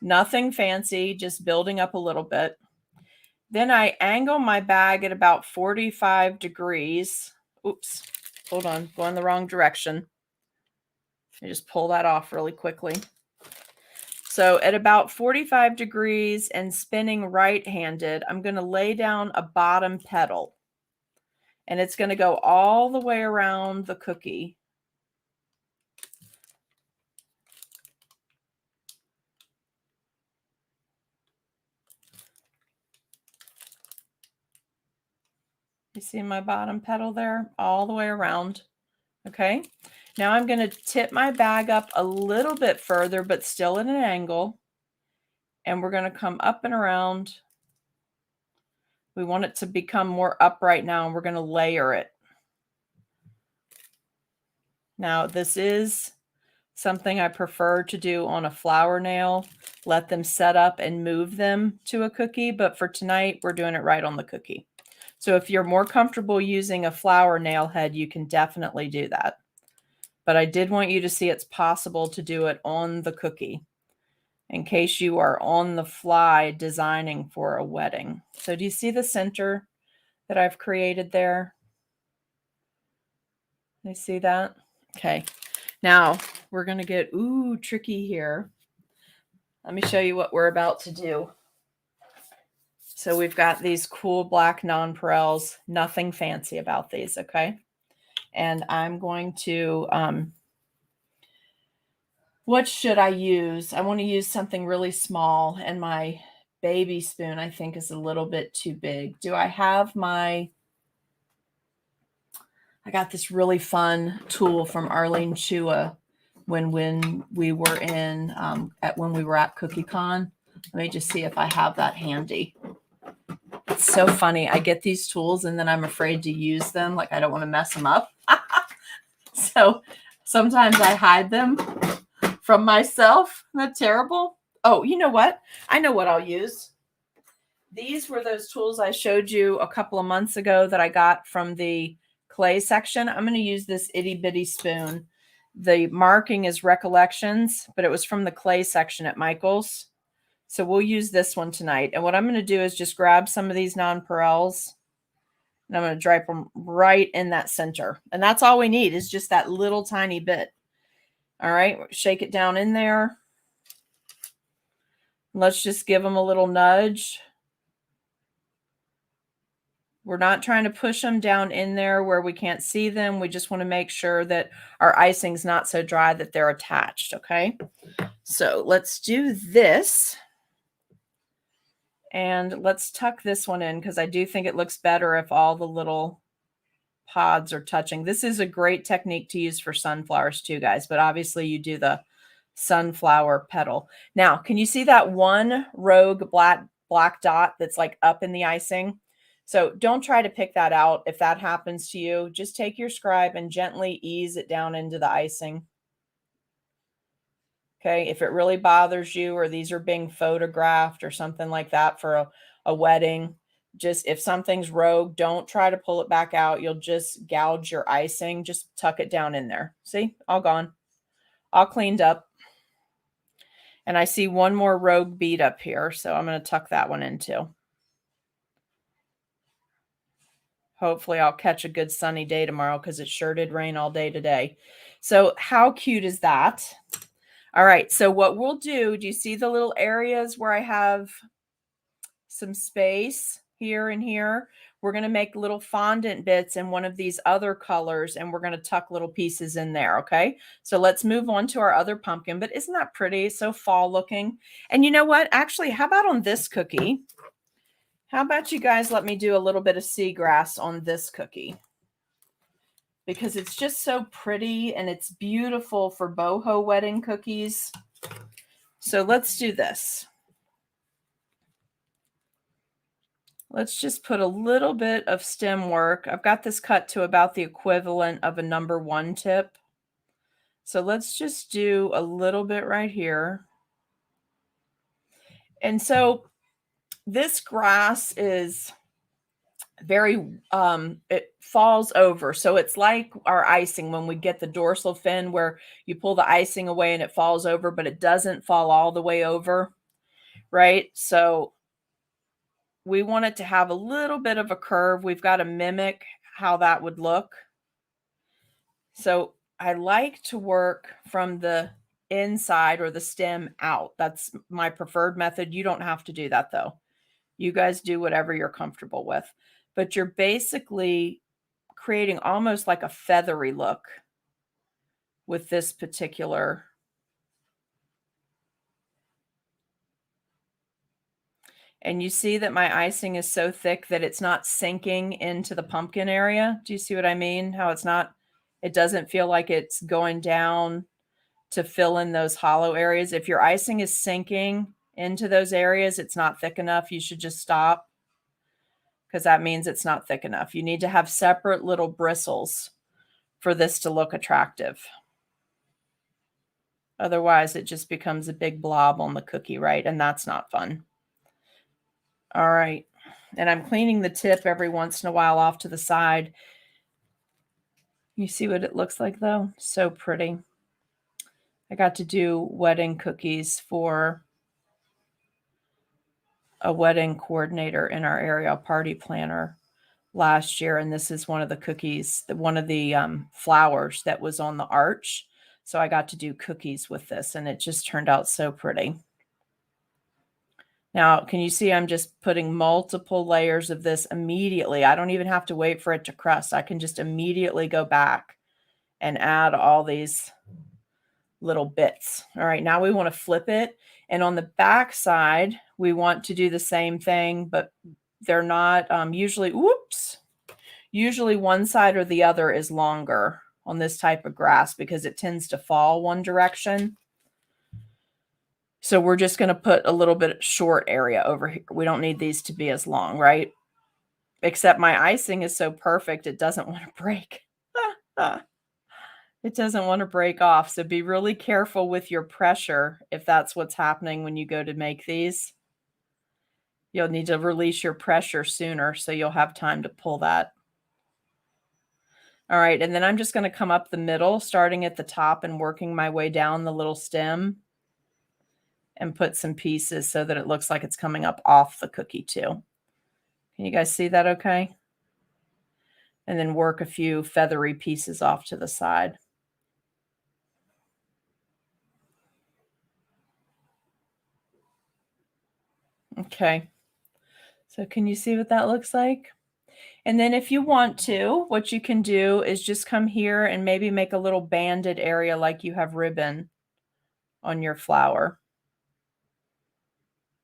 Nothing fancy, just building up a little bit. Then I angle my bag at about 45 degrees. Oops, hold on, going the wrong direction. I just pull that off really quickly. So at about 45 degrees and spinning right-handed, I'm going to lay down a bottom petal. And it's going to go all the way around the cookie. You see my bottom petal there? All the way around. Okay. Now I'm going to tip my bag up a little bit further, but still at an angle. And we're going to come up and around. We want it to become more upright now, and we're going to layer it. Now, this is something I prefer to do on a flower nail. Let them set up and move them to a cookie. But for tonight, we're doing it right on the cookie. So if you're more comfortable using a flower nail head, you can definitely do that. But I did want you to see it's possible to do it on the cookie in case you are on the fly designing for a wedding. So do you see the center that I've created there? You see that? Okay. Now we're going to get, tricky here. Let me show you what we're about to do. So we've got these cool black nonpareils, nothing fancy about these, okay? And I'm going to, what should I use? I want to use something really small, and my baby spoon, I think, is a little bit too big. Do I have I got this really fun tool from Arlene Chua when we were in, when we were at CookieCon. Let me just see if I have that handy. It's so funny. I get these tools and then I'm afraid to use them. Like I don't want to mess them up. So sometimes I hide them from myself. Isn't that terrible? Oh, you know what? I know what I'll use. These were those tools I showed you a couple of months ago that I got from the clay section. I'm going to use this itty bitty spoon. The marking is Recollections, but it was from the clay section at Michael's. So we'll use this one tonight. And what I'm going to do is just grab some of these nonpareils and I'm going to drape them right in that center. And that's all we need is just that little tiny bit. All right, shake it down in there. Let's just give them a little nudge. We're not trying to push them down in there where we can't see them. We just want to make sure that our icing's not so dry that they're attached, okay? So let's do this. And let's tuck this one in because I do think it looks better if all the little pods are touching. This is a great technique to use for sunflowers too, guys, but obviously you do the sunflower petal. Now, can you see that one rogue black dot that's like up in the icing? So don't try to pick that out. If that happens to you, just take your scribe and gently ease it down into the icing. Okay, if it really bothers you or these are being photographed or something like that for a wedding, just if something's rogue, don't try to pull it back out. You'll just gouge your icing. Just tuck it down in there. See, all gone, all cleaned up. And I see one more rogue bead up here, so I'm going to tuck that one in too. Hopefully I'll catch a good sunny day tomorrow because it sure did rain all day today. So how cute is that? All right, so what we'll do you see the little areas where I have some space here and here? We're going to make little fondant bits in one of these other colors, and we're going to tuck little pieces in there, okay? So let's move on to our other pumpkin, but isn't that pretty? So fall looking. And you know what? Actually, how about on this cookie? How about you guys let me do a little bit of seagrass on this cookie? Because it's just so pretty and it's beautiful for boho wedding cookies. So let's do this. Let's just put a little bit of stem work. I've got this cut to about the equivalent of a number 1 tip. So let's just do a little bit right here. And so this grass is very, it falls over. So it's like our icing when we get the dorsal fin where you pull the icing away and it falls over, but it doesn't fall all the way over, right? So we want it to have a little bit of a curve. We've got to mimic how that would look. So I like to work from the inside or the stem out. That's my preferred method. You don't have to do that though. You guys do whatever you're comfortable with, but you're basically creating almost like a feathery look with this particular. And you see that my icing is so thick that it's not sinking into the pumpkin area. Do you see what I mean? How it's not, it doesn't feel like it's going down to fill in those hollow areas. If your icing is sinking into those areas, it's not thick enough. You should just stop because that means it's not thick enough. You need to have separate little bristles for this to look attractive. Otherwise, it just becomes a big blob on the cookie, right? And that's not fun. All right. And I'm cleaning the tip every once in a while off to the side. You see what it looks like though? So pretty. I got to do wedding cookies for a wedding coordinator in our area, a party planner last year. And this is one of the cookies, one of the flowers that was on the arch. So I got to do cookies with this and it just turned out so pretty. Now, can you see I'm just putting multiple layers of this immediately? I don't even have to wait for it to crust. I can just immediately go back and add all these little bits. All right, now we want to flip it. And on the back side, we want to do the same thing, but they're not usually, usually one side or the other is longer on this type of grass because it tends to fall one direction. So we're just going to put a little bit short area over here. We don't need these to be as long, right? Except my icing is so perfect, it doesn't want to break. It doesn't want to break off, so be really careful with your pressure if that's what's happening when you go to make these. You'll need to release your pressure sooner so you'll have time to pull that. All right, and then I'm just going to come up the middle, starting at the top and working my way down the little stem and put some pieces so that it looks like it's coming up off the cookie too. Can you guys see that okay? And then work a few feathery pieces off to the side. Okay. So can you see what that looks like? And then if you want to, what you can do is just come here and maybe make a little banded area like you have ribbon on your flower,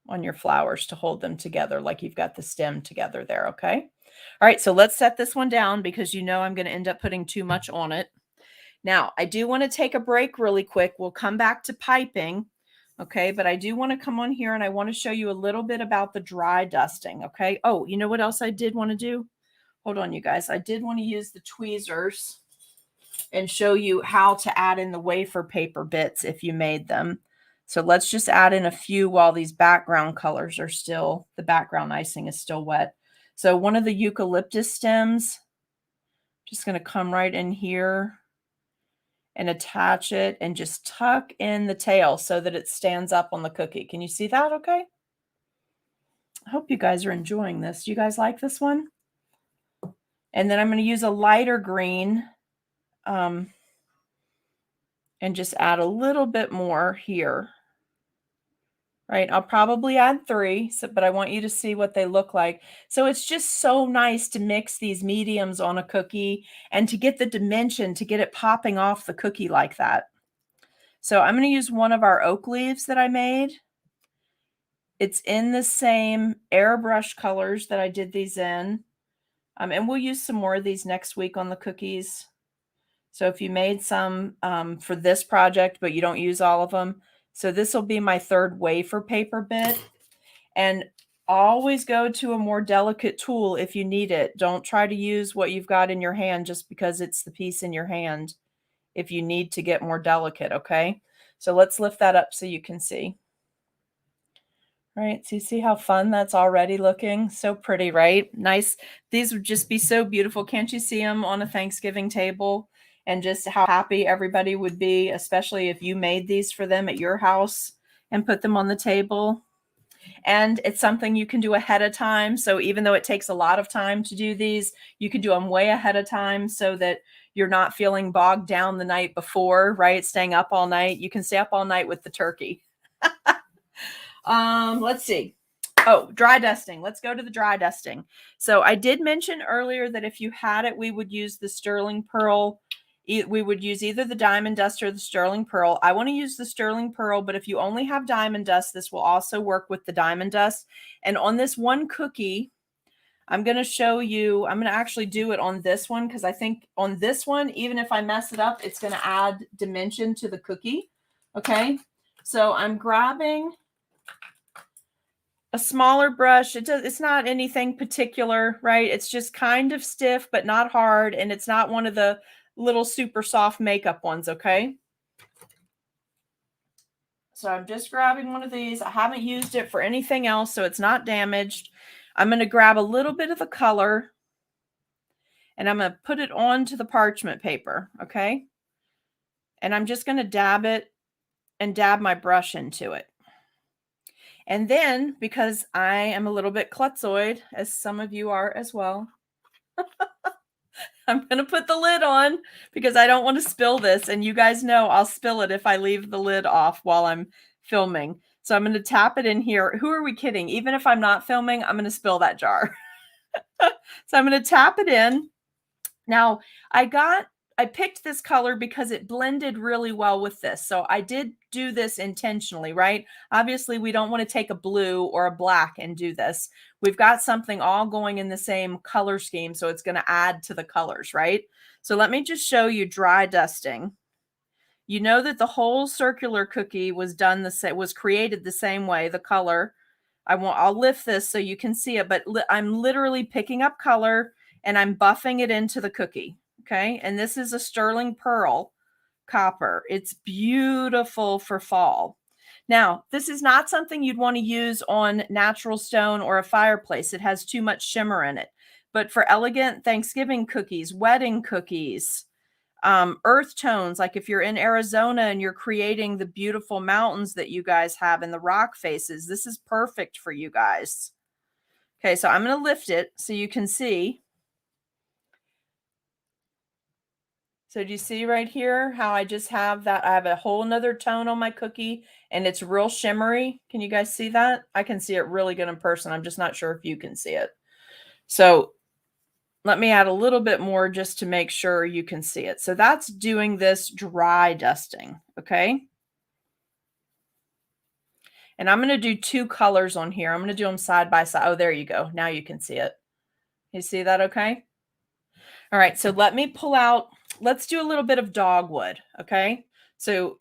on your flowers to hold them together like you've got the stem together there, okay? All right, so let's set this one down because you know I'm going to end up putting too much on it. Now, I do want to take a break really quick. We'll come back to piping, okay? But I do want to come on here and I want to show you a little bit about the dry dusting, okay? Oh, you know what else I did want to do? Hold on, you guys. I did want to use the tweezers and show you how to add in the wafer paper bits if you made them. So let's just add in a few while these background colors are still, the background icing is still wet. So one of the eucalyptus stems, just going to come right in here and attach it and just tuck in the tail so that it stands up on the cookie. Can you see that okay? I hope you guys are enjoying this. Do you guys like this one? And then I'm going to use a lighter green and just add a little bit more here. Right, I'll probably add 3, but I want you to see what they look like. So it's just so nice to mix these mediums on a cookie and to get the dimension, to get it popping off the cookie like that. So I'm going to use one of our oak leaves that I made. It's in the same airbrush colors that I did these in. And we'll use some more of these next week on the cookies. So if you made some for this project, but you don't use all of them, so this will be my 3rd wafer paper bit. And always go to a more delicate tool if you need it. Don't try to use what you've got in your hand just because it's the piece in your hand if you need to get more delicate, okay? So let's lift that up so you can see. All right, so you see how fun that's already looking? So pretty, right? Nice. These would just be so beautiful. Can't you see them on a Thanksgiving table? And just how happy everybody would be, especially if you made these for them at your house and put them on the table. And it's something you can do ahead of time. So even though it takes a lot of time to do these, you can do them way ahead of time so that you're not feeling bogged down the night before, right? Staying up all night. You can stay up all night with the turkey. Let's see. Oh, dry dusting. Let's go to the dry dusting. So I did mention earlier that if you had it, we would use the sterling pearl. We would use either the diamond dust or the sterling pearl. I want to use the sterling pearl, but if you only have diamond dust, this will also work with the diamond dust. And on this one cookie, I'm going to show you, I'm going to actually do it on this one because I think on this one, even if I mess it up, it's going to add dimension to the cookie. Okay, so I'm grabbing a smaller brush. It's not anything particular, right? It's just kind of stiff, but not hard. And it's not one of the little super soft makeup ones, okay? So I'm just grabbing one of these. I haven't used it for anything else, so it's not damaged. I'm going to grab a little bit of the color and I'm going to put it onto the parchment paper, okay? And I'm just going to dab it and dab my brush into it. And then, because I am a little bit klutzoid, as some of you are as well, I'm going to put the lid on because I don't want to spill this. And you guys know I'll spill it if I leave the lid off while I'm filming. So I'm going to tap it in here. Who are we kidding? Even if I'm not filming, I'm going to spill that jar. So I'm going to tap it in. Now, I picked this color because it blended really well with this. So I did do this intentionally, right? Obviously, we don't want to take a blue or a black and do this. We've got something all going in the same color scheme, so it's going to add to the colors, right? So let me just show you dry dusting. You know that the whole circular cookie was created the same way, the color. I'll lift this so you can see it, but I'm literally picking up color and I'm buffing it into the cookie. Okay, and this is a sterling pearl. copper. It's beautiful for fall. Now, this is not something you'd want to use on natural stone or a fireplace. It has too much shimmer in it. But for elegant Thanksgiving cookies, wedding cookies, earth tones, like if you're in Arizona and you're creating the beautiful mountains that you guys have in the rock faces, this is perfect for you guys. Okay, so I'm going to lift it so you can see. So do you see right here how I just have that? I have a whole nother tone on my cookie and it's real shimmery. Can you guys see that? I can see it really good in person. I'm just not sure if you can see it. So let me add a little bit more just to make sure you can see it. So that's doing this dry dusting, okay? And I'm going to do 2 colors on here. I'm going to do them side by side. Oh, there you go. Now you can see it. You see that okay? All right, so let me pull out, let's do a little bit of dogwood, okay? So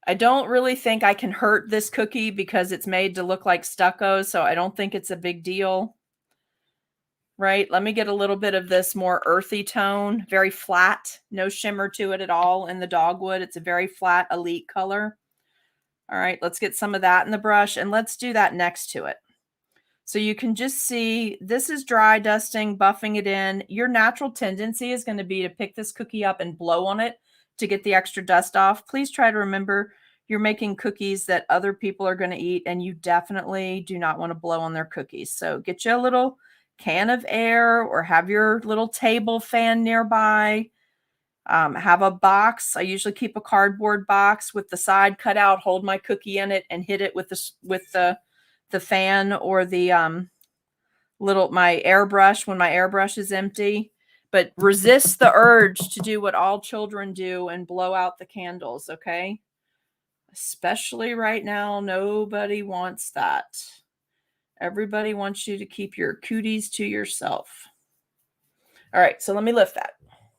I don't really think I can hurt this cookie because it's made to look like stucco, so I don't think it's a big deal. Right? Let me get a little bit of this more earthy tone, very flat, no shimmer to it at all in the dogwood. It's a very flat, elite color. All right, let's get some of that in the brush and let's do that next to it. So you can just see this is dry dusting, buffing it in. Your natural tendency is going to be to pick this cookie up and blow on it to get the extra dust off. Please try to remember you're making cookies that other people are going to eat and you definitely do not want to blow on their cookies. So get you a little can of air or have your little table fan nearby. Have a box. I usually keep a cardboard box with the side cut out, hold my cookie in it and hit it with the fan or the my airbrush when my airbrush is empty. But resist the urge to do what all children do and blow out the candles, okay? Especially right now, nobody wants that. Everybody wants you to keep your cooties to yourself. All right, so let me lift that.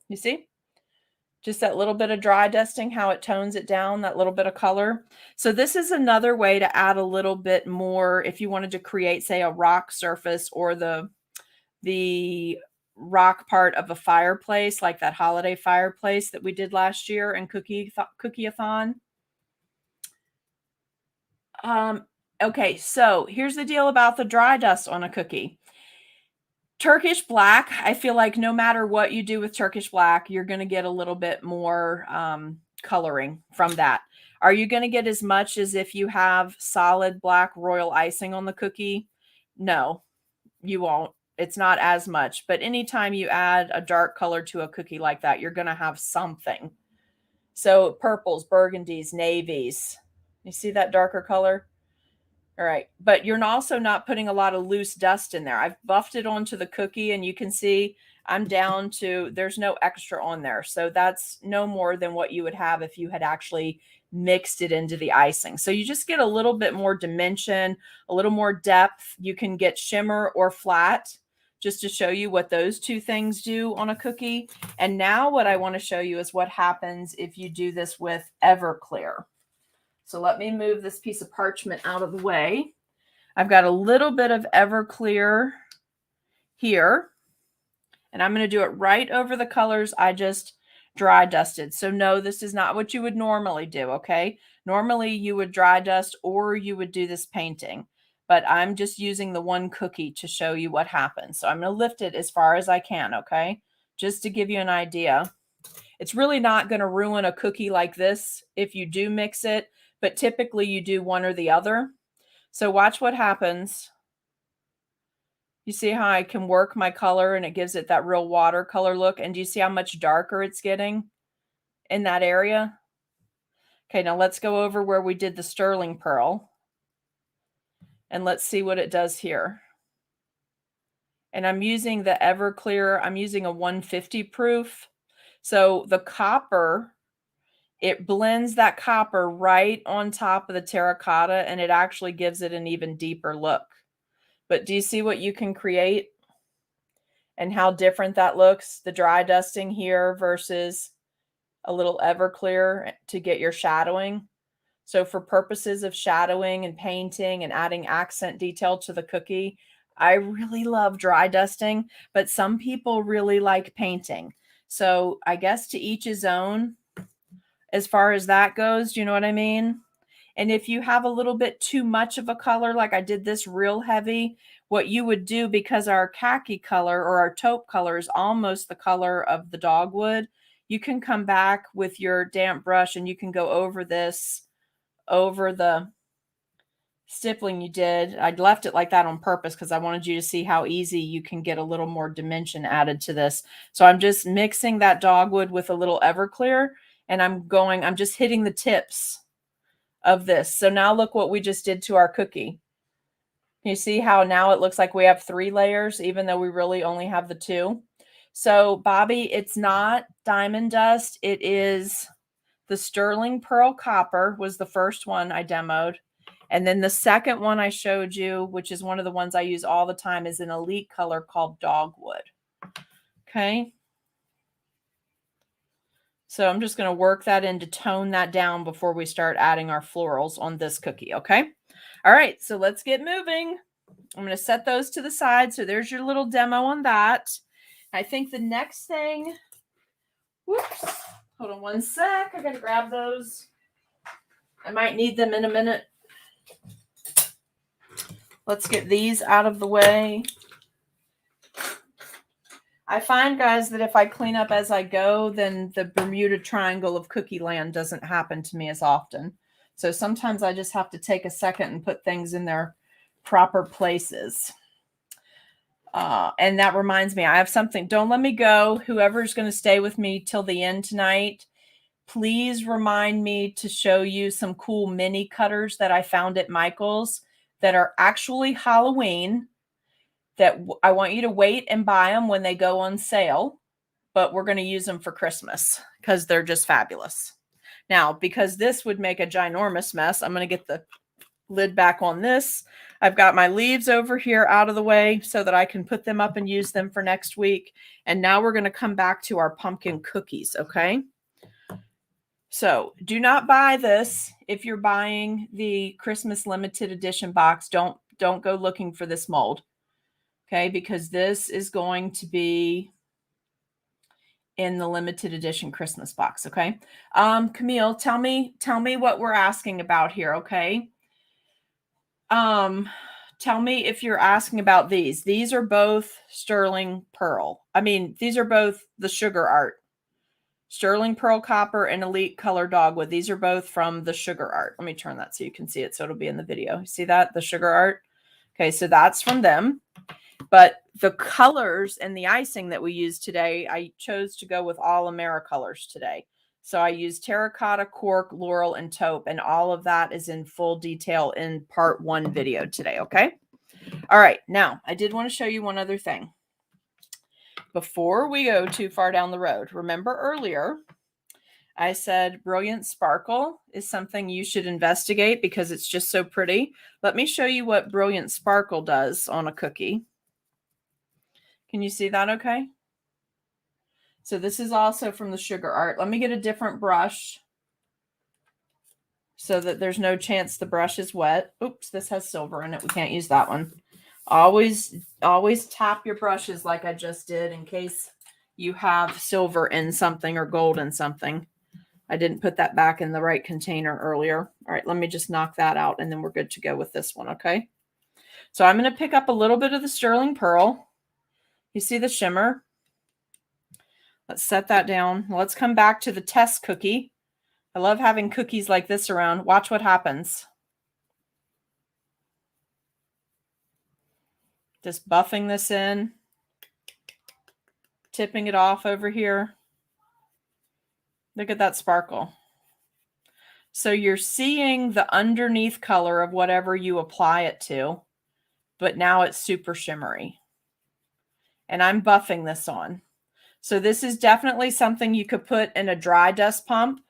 You see? Just that little bit of dry dusting, how it tones it down, that little bit of color. So this is another way to add a little bit more if you wanted to create, say, a rock surface or the rock part of a fireplace, like that holiday fireplace that we did last year in Cookie-a-thon. Okay, so here's the deal about the dry dust on a cookie. Turkish black, I feel like no matter what you do with Turkish black, you're going to get a little bit more coloring from that. Are you going to get as much as if you have solid black royal icing on the cookie? No, you won't. It's not as much. But anytime you add a dark color to a cookie like that, you're going to have something. So purples, burgundies, navies. You see that darker color? All right, but you're also not putting a lot of loose dust in there. I've buffed it onto the cookie and you can see I'm down to, there's no extra on there. So that's no more than what you would have if you had actually mixed it into the icing. So you just get a little bit more dimension, a little more depth. You can get shimmer or flat just to show you what those two things do on a cookie. And now what I want to show you is what happens if you do this with Everclear. So let me move this piece of parchment out of the way. I've got a little bit of Everclear here, and I'm going to do it right over the colors I just dry dusted. So no, this is not what you would normally do, okay? Normally you would dry dust or you would do this painting, but I'm just using the one cookie to show you what happens. So I'm going to lift it as far as I can, okay? Just to give you an idea. It's really not going to ruin a cookie like this if you do mix it, but typically you do one or the other. So watch what happens. You see how I can work my color and it gives it that real watercolor look. And do you see how much darker it's getting in that area? Okay, now let's go over where we did the sterling pearl. And let's see what it does here. And I'm using the Everclear. I'm using a 150 proof. So the copper, it blends that copper right on top of the terracotta and it actually gives it an even deeper look. But do you see what you can create and how different that looks? The dry dusting here versus a little Everclear to get your shadowing. So for purposes of shadowing and painting and adding accent detail to the cookie, I really love dry dusting, but some people really like painting. So I guess to each his own. as far as that goes. Do you know what I mean? And if you have a little bit too much of a color, like I did this real heavy, what you would do, because our khaki color or our taupe color is almost the color of the dogwood, you can come back with your damp brush and you can go over this, over the stippling you did. I left it like that on purpose because I wanted you to see how easy you can get a little more dimension added to this. So I'm just mixing that dogwood with a little Everclear, and I'm just hitting the tips of this. So now look what we just did to our cookie. You see how now it looks like we have 3 layers, even though we really only have the 2. So Bobby, it's not diamond dust. It is the sterling pearl copper was the first one I demoed. And then the second one I showed you, which is one of the ones I use all the time, is an elite color called dogwood. Okay. So I'm just going to work that in to tone that down before we start adding our florals on this cookie. Okay. All right. So let's get moving. I'm going to set those to the side. So there's your little demo on that. I think the next thing, whoops, hold on one sec. I got to grab those. I might need them in a minute. Let's get these out of the way. I find, guys, that if I clean up as I go, then the Bermuda Triangle of cookie land doesn't happen to me as often. So sometimes I just have to take a second and put things in their proper places. And that reminds me, I have something. Don't let me go. Whoever's going to stay with me till the end tonight, please remind me to show you some cool mini cutters that I found at Michael's that are actually Halloween, that I want you to wait and buy them when they go on sale, but we're going to use them for Christmas because they're just fabulous. Now, because this would make a ginormous mess, I'm going to get the lid back on this. I've got my leaves over here out of the way so that I can put them up and use them for next week. And now we're going to come back to our pumpkin cookies, okay? So do not buy this if you're buying the Christmas limited edition box. Don't go looking for this mold. Okay, because this is going to be in the limited edition Christmas box. Okay. Camille, tell me what we're asking about here. Okay. Tell me if you're asking about these. These are both sterling pearl. I mean, these are both the sugar art. Sterling pearl copper and elite color dogwood. These are both from the sugar art. Let me turn that so you can see it. So it'll be in the video. You see that? The sugar art. Okay. So that's from them. But the colors and the icing that we use today, I chose to go with all AmeriColors today. So I used terracotta, cork, laurel, and taupe, and all of that is in full detail in part 1 video today, okay? All right, now I did want to show you one other thing. Before we go too far down the road, remember earlier I said Brilliant Sparkle is something you should investigate because it's just so pretty. Let me show you what Brilliant Sparkle does on a cookie. Can you see that okay? So this is also from the sugar art. Let me get a different brush so that there's no chance the brush is wet. Oops, this has silver in it. We can't use that one. Always tap your brushes like I just did in case you have silver in something or gold in something. I didn't put that back in the right container earlier. All right, let me just knock that out and then we're good to go with this one, okay? So I'm going to pick up a little bit of the sterling pearl. You see the shimmer? Let's set that down. Let's come back to the test cookie. I love having cookies like this around. Watch what happens. Just buffing this in. Tipping it off over here. Look at that sparkle. So you're seeing the underneath color of whatever you apply it to, but now it's super shimmery. And I'm buffing this on. So this is definitely something you could put in a dry dust pump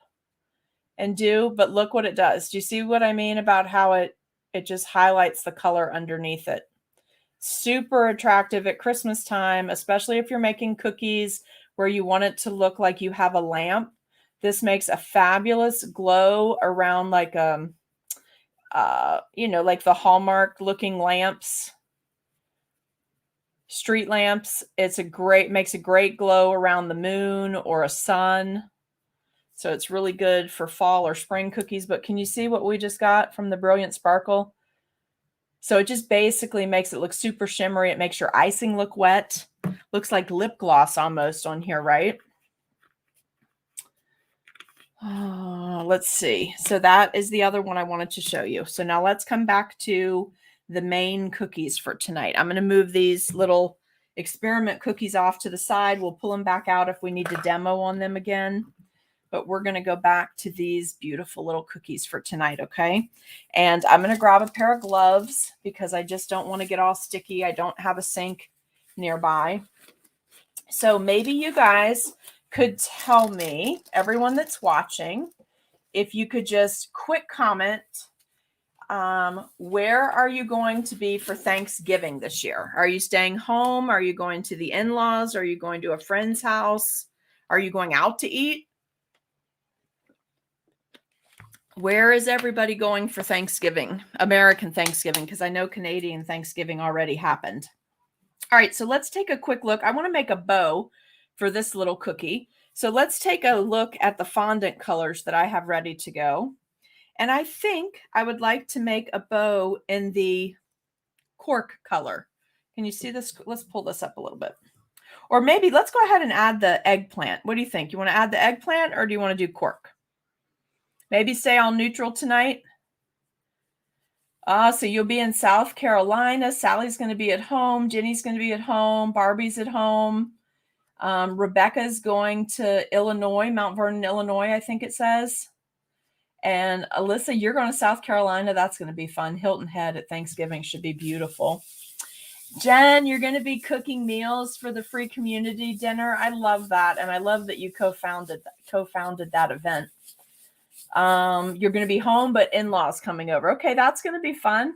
and do, but look what it does. Do you see what I mean about how it just highlights the color underneath it? Super attractive at Christmas time, especially if you're making cookies where you want it to look like you have a lamp. This makes a fabulous glow around like like the Hallmark looking lamps. Street lamps. Makes a great glow around the moon or a sun. So it's really good for fall or spring cookies. But can you see what we just got from the Brilliant Sparkle? So it just basically makes it look super shimmery. It makes your icing look wet. Looks like lip gloss almost on here, right? Let's see. So that is the other one I wanted to show you. So now let's come back to the main cookies for tonight. I'm going to move these little experiment cookies off to the side. We'll pull them back out if we need to demo on them again. But we're going to go back to these beautiful little cookies for tonight, okay? And I'm going to grab a pair of gloves because I just don't want to get all sticky. I don't have a sink nearby. So maybe you guys could tell me, everyone that's watching, if you could just quick comment, where are you going to be for Thanksgiving this year? Are you staying home? Are you going to the in-laws? Are you going to a friend's house? Are you going out to eat? Where is everybody going for Thanksgiving? American Thanksgiving, because I know Canadian Thanksgiving already happened. All right, so let's take a quick look. I want to make a bow for this little cookie. So let's take a look at the fondant colors that I have ready to go. And I think I would like to make a bow in the cork color. Can you see this? Let's pull this up a little bit. Or maybe let's go ahead and add the eggplant. What do you think? You want to add the eggplant or do you want to do cork? Maybe stay all neutral tonight. So you'll be in South Carolina. Sally's going to be at home. Jenny's going to be at home. Barbie's at home. Rebecca's going to Illinois, Mount Vernon, Illinois, I think it says. And Alyssa, you're going to South Carolina. That's going to be fun. Hilton Head at Thanksgiving should be beautiful. Jen, you're going to be cooking meals for the free community dinner. I love that. And I love that you co-founded that event. You're going to be home, but in-laws coming over. Okay, that's going to be fun.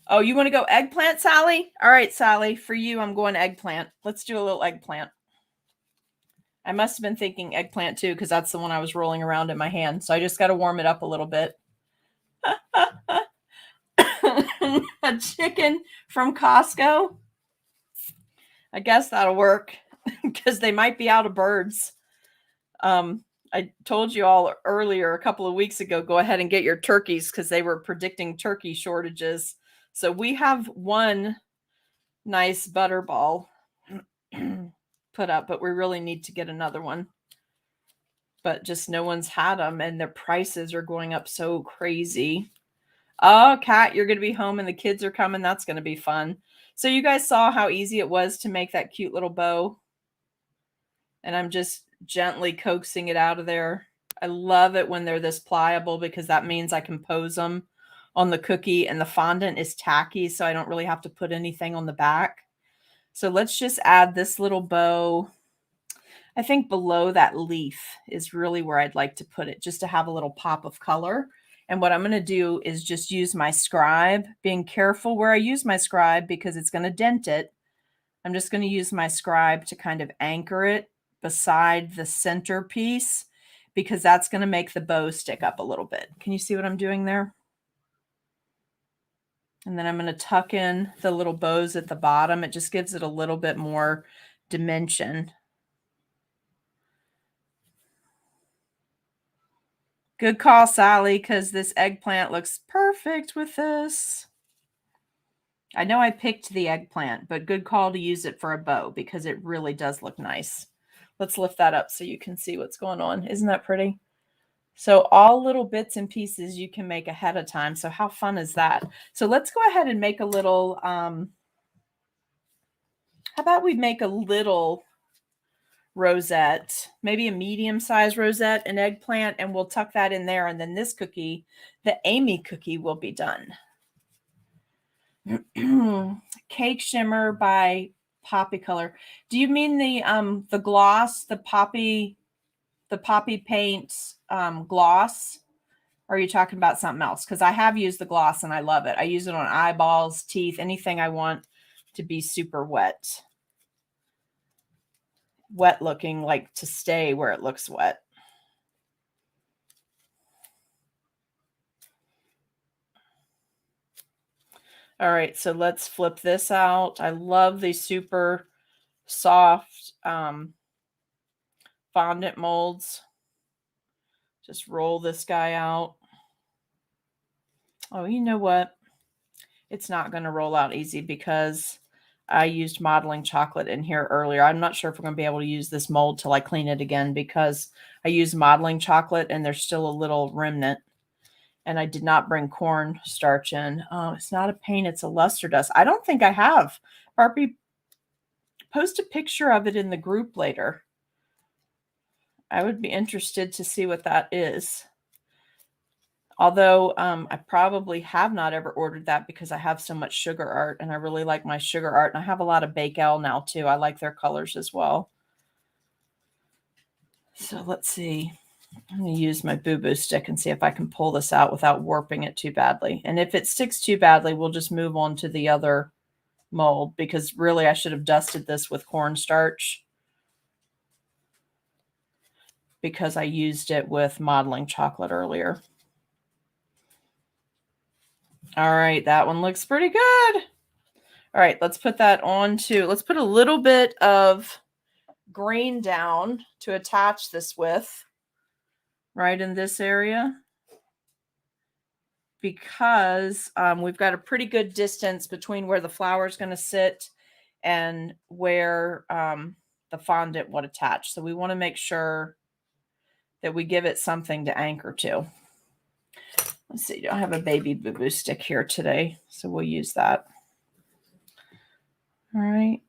Oh, you want to go eggplant, Sally? All right, Sally, for you, I'm going eggplant. Let's do a little eggplant. I must have been thinking eggplant too, because that's the one I was rolling around in my hand. So I just got to warm it up a little bit. A chicken from Costco. I guess that'll work because they might be out of birds. I told you all earlier, a couple of weeks ago, go ahead and get your turkeys because they were predicting turkey shortages. So we have one nice butterball put up, but we really need to get another one. But just no one's had them, and their prices are going up so crazy. Oh, Kat, you're going to be home and the kids are coming. That's going to be fun. So you guys saw how easy it was to make that cute little bow. And I'm just gently coaxing it out of there. I love it when they're this pliable because that means I can pose them on the cookie and the fondant is tacky, so I don't really have to put anything on the back. So let's just add this little bow. I think below that leaf is really where I'd like to put it, just to have a little pop of color. And what I'm going to do is just use my scribe, being careful where I use my scribe because it's going to dent it. I'm just going to use my scribe to kind of anchor it beside the center piece because that's going to make the bow stick up a little bit. Can you see what I'm doing there? And then I'm going to tuck in the little bows at the bottom. It just gives it a little bit more dimension. Good call, Sally, because this eggplant looks perfect with this. I know I picked the eggplant, but good call to use it for a bow because it really does look nice. Let's lift that up so you can see what's going on. Isn't that pretty? So all little bits and pieces you can make ahead of time. So how fun is that? So let's go ahead and make a little, how about we make a little rosette, maybe a medium-sized rosette, an eggplant, and we'll tuck that in there. And then this cookie, the Amy cookie, will be done. Cake Shimmer by Poppy Color. Do you mean the gloss, the poppy paint gloss? Or are you talking about something else? Because I have used the gloss and I love it. I use it on eyeballs, teeth, anything I want to be super wet. Wet looking, like to stay where it looks wet. All right, so let's flip this out. I love the super soft fondant molds. Just roll this guy out. Oh, you know what? It's not going to roll out easy because I used modeling chocolate in here earlier. I'm not sure if we're going to be able to use this mold till I clean it again because I used modeling chocolate and there's still a little remnant. And I did not bring cornstarch in. It's not a paint, it's a luster dust. I don't think I have. Barbie, post a picture of it in the group later. I would be interested to see what that is. Although I probably have not ever ordered that because I have so much sugar art and I really like my sugar art. And I have a lot of Bake-El now too. I like their colors as well. So let's see. I'm going to use my boo-boo stick and see if I can pull this out without warping it too badly. And if it sticks too badly, we'll just move on to the other mold because really I should have dusted this with cornstarch because I used it with modeling chocolate earlier. All right, that one looks pretty good. All right, let's put that on to, let's put a little bit of green down to attach this with, right in this area, because we've got a pretty good distance between where the flower is going to sit and where the fondant would attach. So we want to make sure that we give it something to anchor to. Let's see, I have a baby boo-boo stick here today, so we'll use that. All right.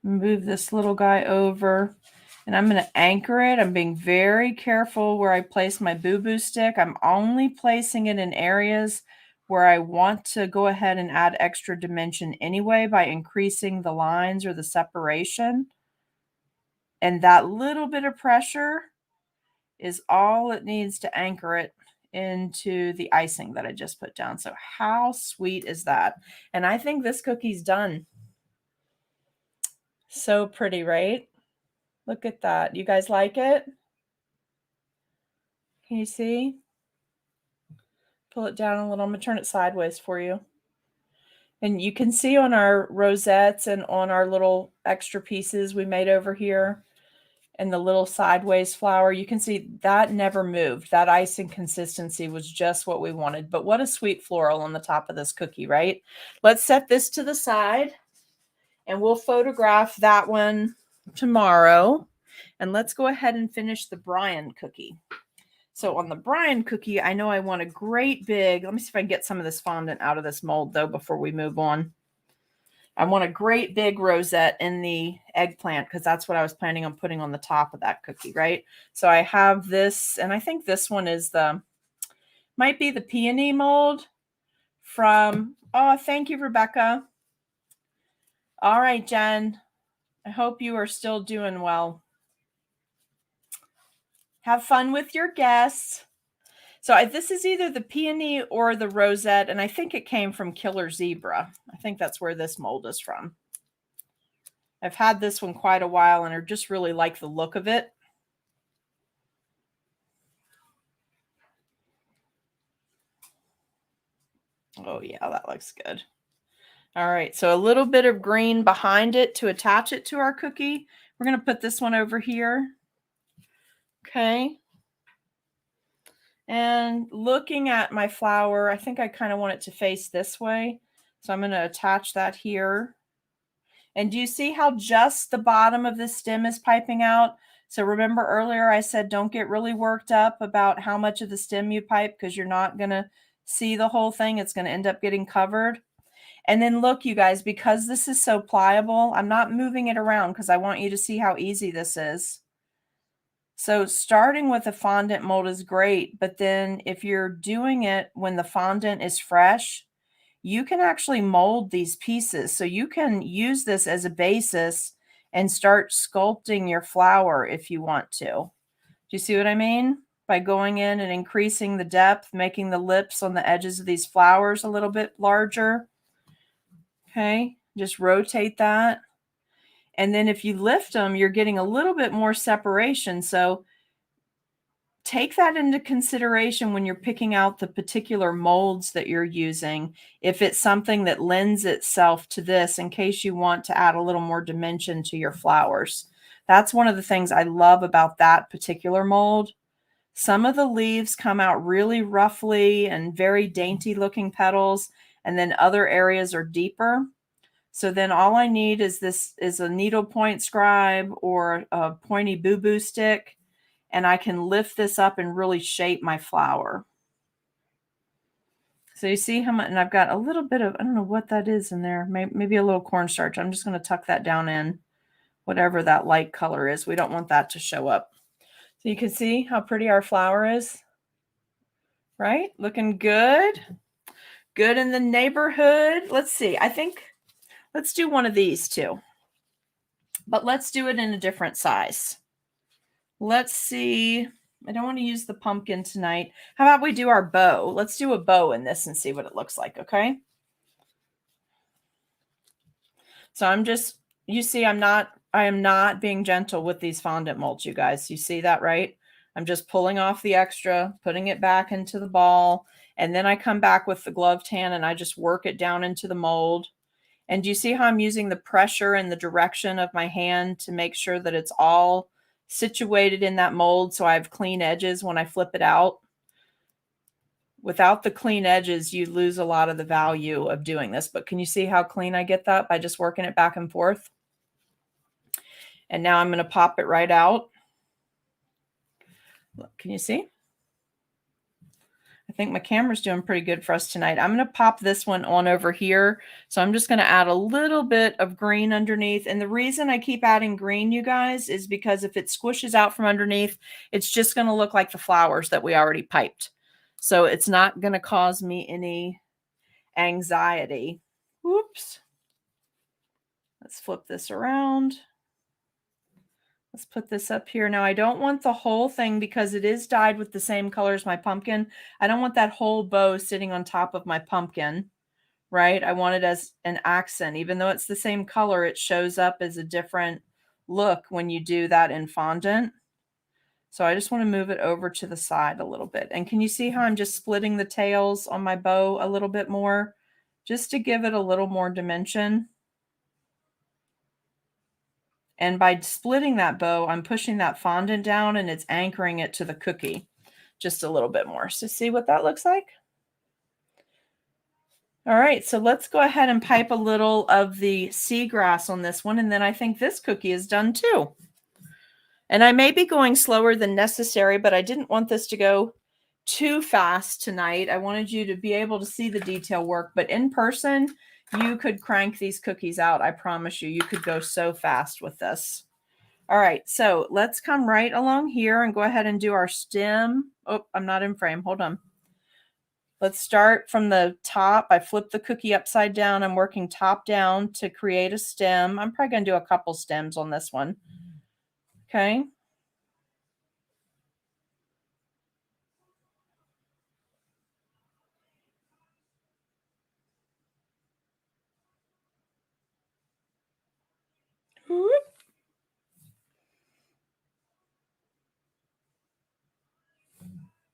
Move this little guy over, and I'm going to anchor it. I'm being very careful where I place my boo-boo stick. I'm only placing it in areas where I want to go ahead and add extra dimension anyway by increasing the lines or the separation. And that little bit of pressure is all it needs to anchor it into the icing that I just put down. So how sweet is that? And I think this cookie's done. So pretty, right? Look at that. You guys like it? Can you see? Pull it down a little. I'm going to turn it sideways for you. And you can see on our rosettes and on our little extra pieces we made over here and the little sideways flower, you can see that never moved. That icing consistency was just what we wanted. But what a sweet floral on the top of this cookie, right? Let's set this to the side and we'll photograph that one tomorrow. And let's go ahead and finish the Brian cookie. So on the Brian cookie, I know I want a great big, let me see if I can get some of this fondant out of this mold though before we move on. I want a great big rosette in the eggplant because that's what I was planning on putting on the top of that cookie, right? So I have this, and I think this one is might be the Peony mold from, oh, thank you, Rebecca. All right, Jen. I hope you are still doing well. Have fun with your guests. So this is either the Peony or the rosette, and I think it came from Killer Zebra. I think that's where this mold is from. I've had this one quite a while, and I just really like the look of it. Oh, yeah, that looks good. All right, so a little bit of green behind it to attach it to our cookie. We're going to put this one over here. Okay. And looking at my flower, I think I kind of want it to face this way. So I'm going to attach that here. And do you see how just the bottom of the stem is piping out? So remember earlier I said don't get really worked up about how much of the stem you pipe because you're not going to see the whole thing. It's going to end up getting covered. And then look, you guys, because this is so pliable, I'm not moving it around because I want you to see how easy this is. So starting with a fondant mold is great, but then if you're doing it when the fondant is fresh, you can actually mold these pieces. So you can use this as a basis and start sculpting your flower if you want to. Do you see what I mean? By going in and increasing the depth, making the lips on the edges of these flowers a little bit larger. Okay, just rotate that. And then if you lift them, you're getting a little bit more separation. So take that into consideration when you're picking out the particular molds that you're using. If it's something that lends itself to this in case you want to add a little more dimension to your flowers. That's one of the things I love about that particular mold. Some of the leaves come out really roughly and very dainty looking petals, and then other areas are deeper. So then all I need is a needlepoint scribe or a pointy boo-boo stick, and I can lift this up and really shape my flower. So you see how much, and I've got a little bit of, I don't know what that is in there, maybe a little cornstarch. I'm just going to tuck that down in, whatever that light color is. We don't want that to show up. So you can see how pretty our flower is, right? Looking good. Good in the neighborhood. Let's see. I think let's do one of these too, but let's do it in a different size. Let's see. I don't want to use the pumpkin tonight. How about we do our bow? Let's do a bow in this and see what it looks like, okay? So I'm just, you see, I am not being gentle with these fondant molds, you guys. You see that, right? I'm just pulling off the extra, putting it back into the ball, and then I come back with the glove tan and I just work it down into the mold. And do you see how I'm using the pressure and the direction of my hand to make sure that it's all situated in that mold so I have clean edges when I flip it out? Without the clean edges, you lose a lot of the value of doing this. But can you see how clean I get that by just working it back and forth? And now I'm going to pop it right out. Look, can you see? I think my camera's doing pretty good for us tonight. I'm going to pop this one on over here. So I'm just going to add a little bit of green underneath. And the reason I keep adding green, you guys, is because if it squishes out from underneath, it's just going to look like the flowers that we already piped. So it's not going to cause me any anxiety. Oops. Let's flip this around. Let's put this up here. Now, I don't want the whole thing because it is dyed with the same color as my pumpkin. I don't want that whole bow sitting on top of my pumpkin, right? I want it as an accent. Even though it's the same color, it shows up as a different look when you do that in fondant. So I just want to move it over to the side a little bit. And can you see how I'm just splitting the tails on my bow a little bit more, just to give it a little more dimension? And by splitting that bow, I'm pushing that fondant down and it's anchoring it to the cookie just a little bit more. So see what that looks like? All right, so let's go ahead and pipe a little of the seagrass on this one. And then I think this cookie is done too. And I may be going slower than necessary, but I didn't want this to go too fast tonight. I wanted you to be able to see the detail work, but in person, you could crank these cookies out. I promise you, you could go so fast with this. All right, so let's come right along here and go ahead and do our stem. Oh, I'm not in frame. Hold on. Let's start from the top. I flipped the cookie upside down. I'm working top down to create a stem. I'm probably going to do a couple stems on this one. Okay.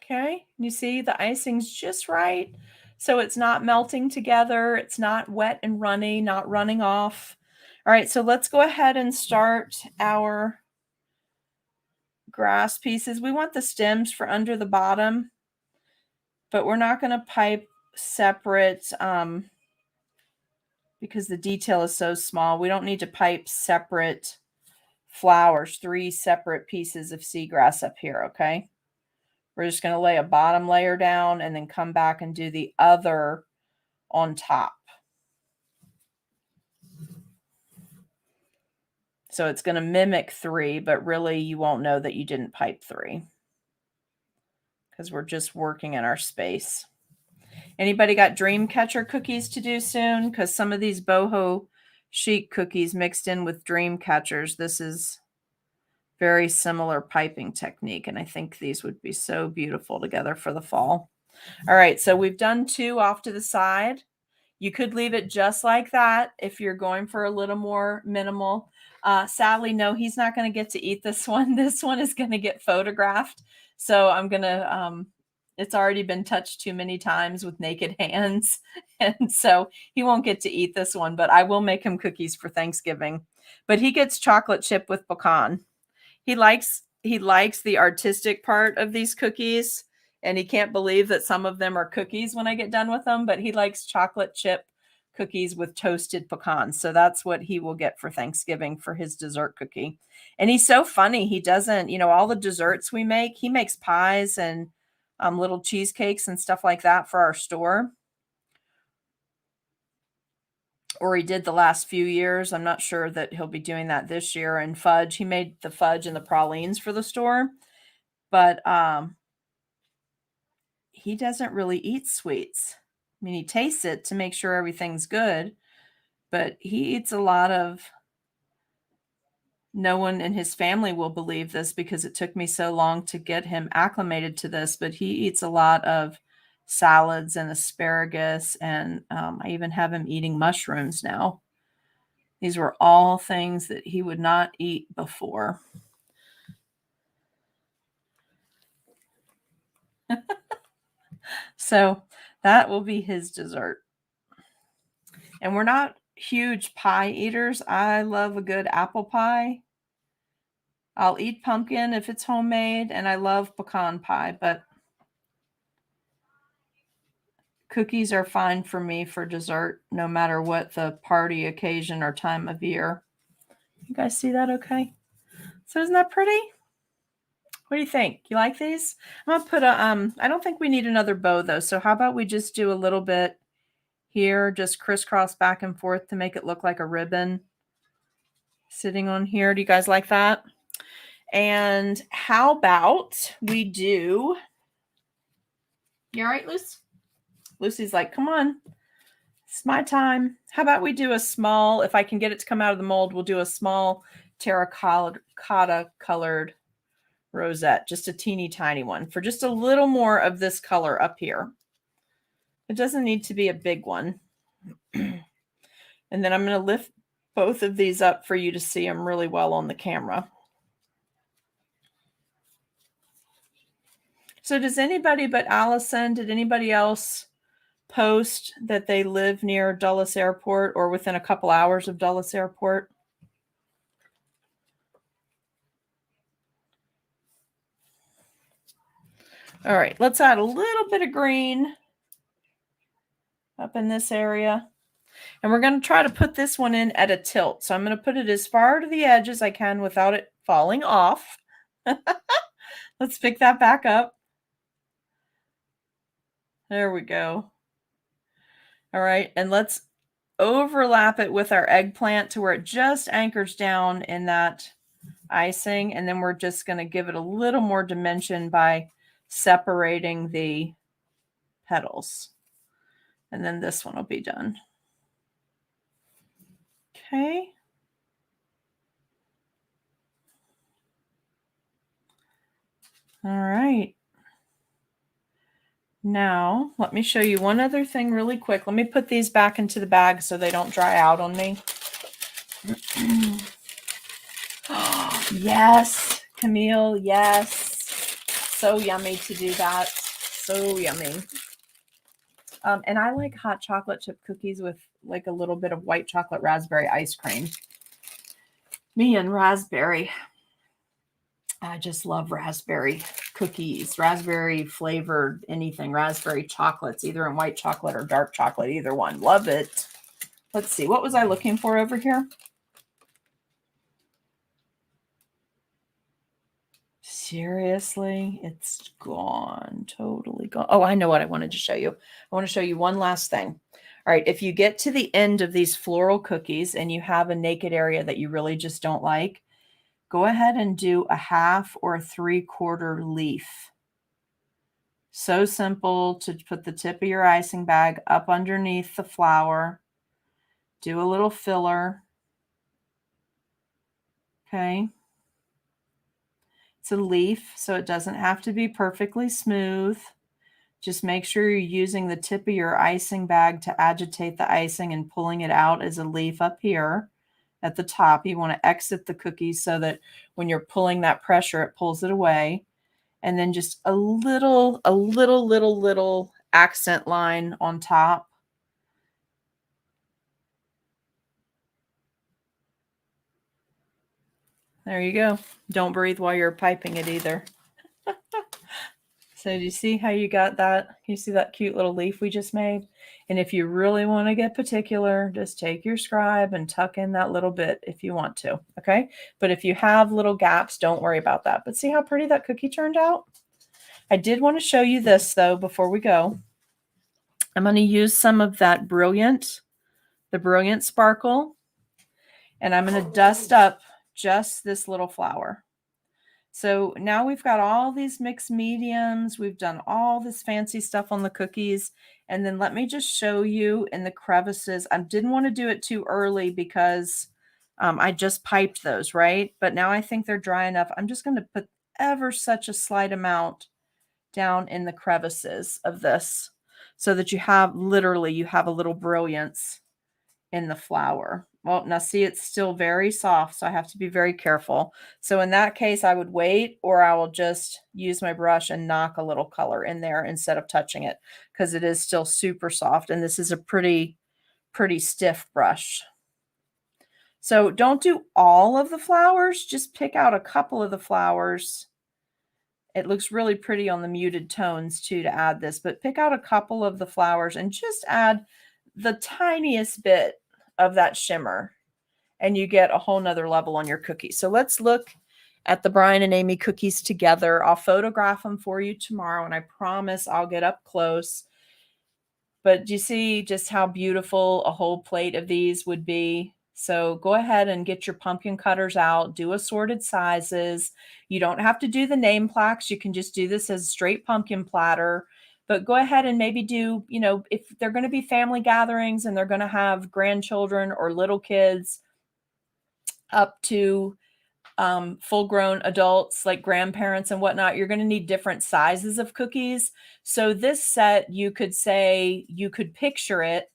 Okay, you see the icing's just right. So it's not melting together. It's not wet and runny, not running off. All right, so let's go ahead and start our grass pieces. We want the stems for under the bottom, but we're not going to pipe separate because the detail is so small. We don't need to pipe separate flowers, 3 separate pieces of seagrass up here, okay? We're just going to lay a bottom layer down and then come back and do the other on top. So it's going to mimic 3, but really you won't know that you didn't pipe 3 because we're just working in our space. Anybody got dream catcher cookies to do soon? Because some of these boho chic cookies mixed in with dream catchers, this is very similar piping technique. And I think these would be so beautiful together for the fall. All right, so we've done 2 off to the side. You could leave it just like that if you're going for a little more minimal. Sadly, no, he's not going to get to eat this one. This one is going to get photographed. So I'm going to, it's already been touched too many times with naked hands. And so he won't get to eat this one, but I will make him cookies for Thanksgiving. But he gets chocolate chip with pecan. He likes the artistic part of these cookies, and he can't believe that some of them are cookies when I get done with them, but he likes chocolate chip cookies with toasted pecans. So that's what he will get for Thanksgiving for his dessert cookie. And he's so funny. He doesn't, all the desserts we make, he makes pies and little cheesecakes and stuff like that for our store. Or he did the last few years. I'm not sure that he'll be doing that this year. And fudge, he made the fudge and the pralines for the store. But he doesn't really eat sweets. I mean, he tastes it to make sure everything's good, but he eats a lot of, no one in his family will believe this because it took me so long to get him acclimated to this, but he eats a lot of salads and asparagus, and I even have him eating mushrooms now. These were all things that he would not eat before. So that will be his dessert. And we're not huge pie eaters. I love a good apple pie. I'll eat pumpkin if it's homemade, and I love pecan pie, but cookies are fine for me for dessert, no matter what the party, occasion, or time of year. You guys see that okay? So isn't that pretty? What do you think? You like these? I'm gonna put a, I don't think we need another bow though, so how about we just do a little bit here, just crisscross back and forth to make it look like a ribbon sitting on here. Do you guys like that? And how about we do, you all right, Lucy? Lucy's like, come on, it's my time. How about we do a small, if I can get it to come out of the mold, we'll do a small terracotta colored rosette, just a teeny tiny one for just a little more of this color up here. It doesn't need to be a big one. And then I'm going to lift both of these up for you to see them really well on the camera. So does anybody but Allison, did anybody else post that they live near Dulles Airport or within a couple hours of Dulles Airport? All right, let's add a little bit of green up in this area. And we're going to try to put this one in at a tilt. So I'm going to put it as far to the edge as I can without it falling off. Let's pick that back up. There we go. All right, and let's overlap it with our eggplant to where it just anchors down in that icing. And then we're just going to give it a little more dimension by separating the petals. And then this one will be done. Okay. All right. Now, let me show you one other thing really quick. Let me put these back into the bag so they don't dry out on me. Yes, Camille, yes. So yummy to do that. So yummy. And I like hot chocolate chip cookies with like a little bit of white chocolate raspberry ice cream. Me and raspberry. I just love raspberry cookies, raspberry flavored anything, raspberry chocolates, either in white chocolate or dark chocolate, either one. Love it. Let's see. What was I looking for over here? Seriously, it's gone. Totally gone. Oh, I know what I wanted to show you. I want to show you one last thing. All right. If you get to the end of these floral cookies and you have a naked area that you really just don't like, go ahead and do a 1/2 or a 3/4 leaf. So simple to put the tip of your icing bag up underneath the flower. Do a little filler. Okay. It's a leaf, so it doesn't have to be perfectly smooth. Just make sure you're using the tip of your icing bag to agitate the icing and pulling it out as a leaf up here. At the top, you want to exit the cookie so that when you're pulling that pressure, it pulls it away. And then just a little accent line on top. There you go. Don't breathe while you're piping it either. So do you see how you got that? You see that cute little leaf we just made? And if you really want to get particular, just take your scribe and tuck in that little bit if you want to, okay? But if you have little gaps, don't worry about that. But see how pretty that cookie turned out? I did want to show you this, though, before we go. I'm going to use some of that the Brilliant Sparkle, and I'm going to dust up just this little flower. So now we've got all these mixed mediums. We've done all this fancy stuff on the cookies. And then let me just show you in the crevices. I didn't want to do it too early because I just piped those, right? But now I think they're dry enough. I'm just going to put ever such a slight amount down in the crevices of this so that you have a little brilliance in the flower. Well, now see, it's still very soft, so I have to be very careful. So in that case, I would wait, or I will just use my brush and knock a little color in there instead of touching it, because it is still super soft, and this is a pretty stiff brush. So don't do all of the flowers, just pick out a couple of the flowers. It looks really pretty on the muted tones too to add this, but pick out a couple of the flowers and just add the tiniest bit of that shimmer, and you get a whole nother level on your cookie. So let's look at the Brian and Amy cookies together. I'll photograph them for you tomorrow, and I promise I'll get up close. But do you see just how beautiful a whole plate of these would be? So go ahead and get your pumpkin cutters out, do assorted sizes. You don't have to do the name plaques. You can just do this as a straight pumpkin platter. But go ahead and maybe do, if they're going to be family gatherings and they're going to have grandchildren or little kids up to full-grown adults like grandparents and whatnot, you're going to need different sizes of cookies. So this set, you could picture it,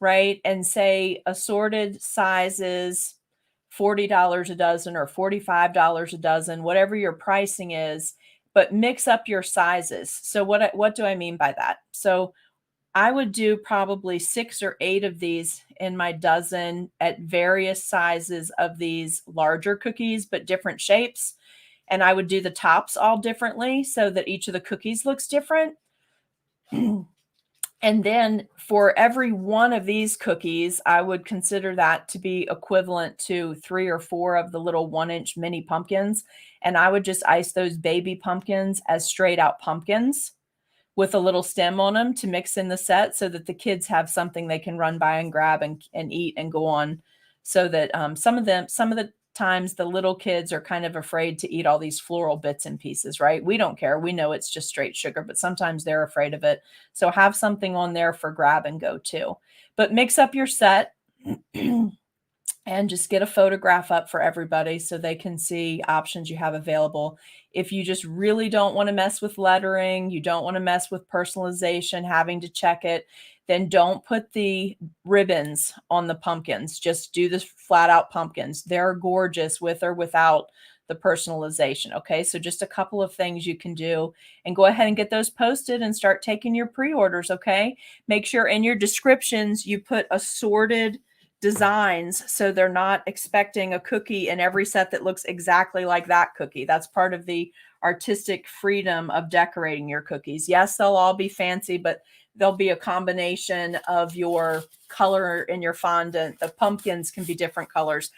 right, and say assorted sizes, $40 a dozen or $45 a dozen, whatever your pricing is, but mix up your sizes. So what do I mean by that? So I would do probably 6 or 8 of these in my dozen at various sizes of these larger cookies, but different shapes. And I would do the tops all differently so that each of the cookies looks different. And then for every one of these cookies, I would consider that to be equivalent to 3 or 4 of the little 1-inch mini pumpkins. And I would just ice those baby pumpkins as straight out pumpkins with a little stem on them to mix in the set so that the kids have something they can run by and grab and eat and go on. So that some of the times the little kids are kind of afraid to eat all these floral bits and pieces, right? We don't care. We know it's just straight sugar, but sometimes they're afraid of it. So have something on there for grab and go too. But mix up your set and just get a photograph up for everybody so they can see options you have available. If you just really don't want to mess with lettering, you don't want to mess with personalization, having to check it, then don't put the ribbons on the pumpkins. Just do the flat out pumpkins. They're gorgeous with or without the personalization. Okay, so just a couple of things you can do, and go ahead and get those posted and start taking your pre-orders. Okay, make sure in your descriptions you put assorted designs so they're not expecting a cookie in every set that looks exactly like that cookie. That's part of the artistic freedom of decorating your cookies. Yes, they'll all be fancy, but there'll be a combination of your color in your fondant. The pumpkins can be different colors.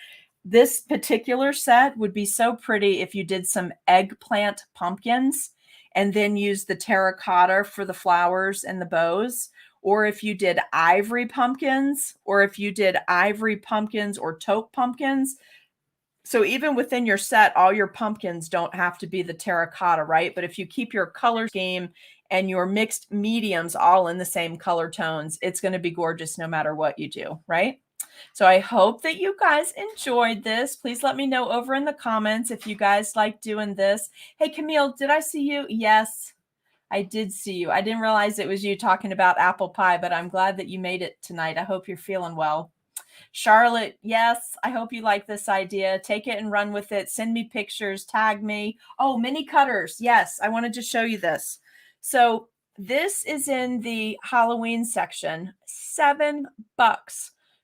This particular set would be so pretty if you did some eggplant pumpkins and then use the terracotta for the flowers and the bows. Or if you did ivory pumpkins, or taupe pumpkins. So even within your set, all your pumpkins don't have to be the terracotta, right? But if you keep your color scheme and your mixed mediums all in the same color tones, it's going to be gorgeous no matter what you do, right? So I hope that you guys enjoyed this. Please let me know over in the comments if you guys like doing this. Hey, Camille, did I see you? Yes. I did see you. I didn't realize it was you talking about apple pie, but I'm glad that you made it tonight. I hope you're feeling well. Charlotte, yes, I hope you like this idea. Take it and run with it. Send me pictures, tag me. Oh, mini cutters. Yes, I wanted to show you this. So this is in the Halloween section, $7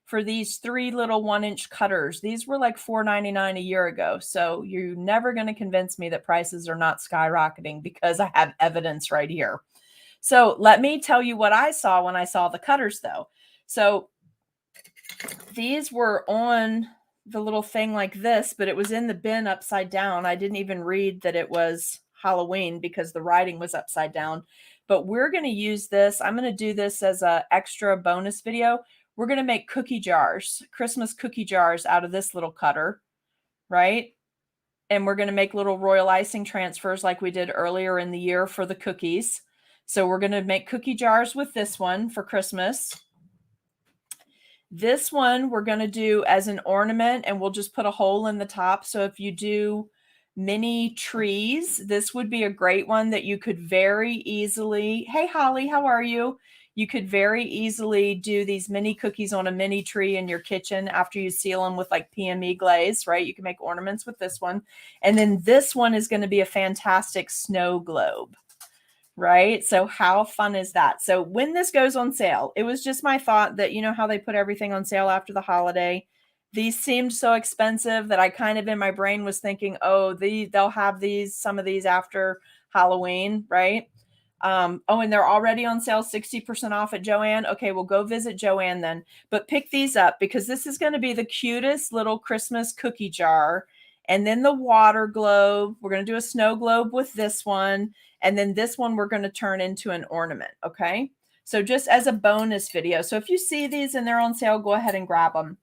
for these 3 little 1-inch cutters. These were like $4.99 a year ago. So you're never going to convince me that prices are not skyrocketing because I have evidence right here. So let me tell you what I saw when I saw the cutters though. So these were on the little thing like this, but it was in the bin upside down. I didn't even read that it was Halloween because the writing was upside down. But we're going to use this. I'm going to do this as an extra bonus video. We're going to make cookie jars, Christmas cookie jars out of this little cutter, right? And we're going to make little royal icing transfers like we did earlier in the year for the cookies. So we're going to make cookie jars with this one for Christmas. This one we're going to do as an ornament, and we'll just put a hole in the top. So if you do mini trees, this would be a great one that you could very easily, hey Holly, how are you? You could very easily do these mini cookies on a mini tree in your kitchen after you seal them with like PME glaze, right? You can make ornaments with this one. And then this one is going to be a fantastic snow globe. Right? So how fun is that? So when this goes on sale, it was just my thought that, you know how they put everything on sale after the holiday. These seemed so expensive that I kind of in my brain was thinking, oh, they'll have some of these after Halloween, right? Oh, and they're already on sale 60% off at Joann. Okay, we'll go visit Joann then. But pick these up because this is going to be the cutest little Christmas cookie jar. And then the water globe. We're going to do a snow globe with this one. And then this one we're going to turn into an ornament, okay? So just as a bonus video. So if you see these and they're on sale, go ahead and grab them.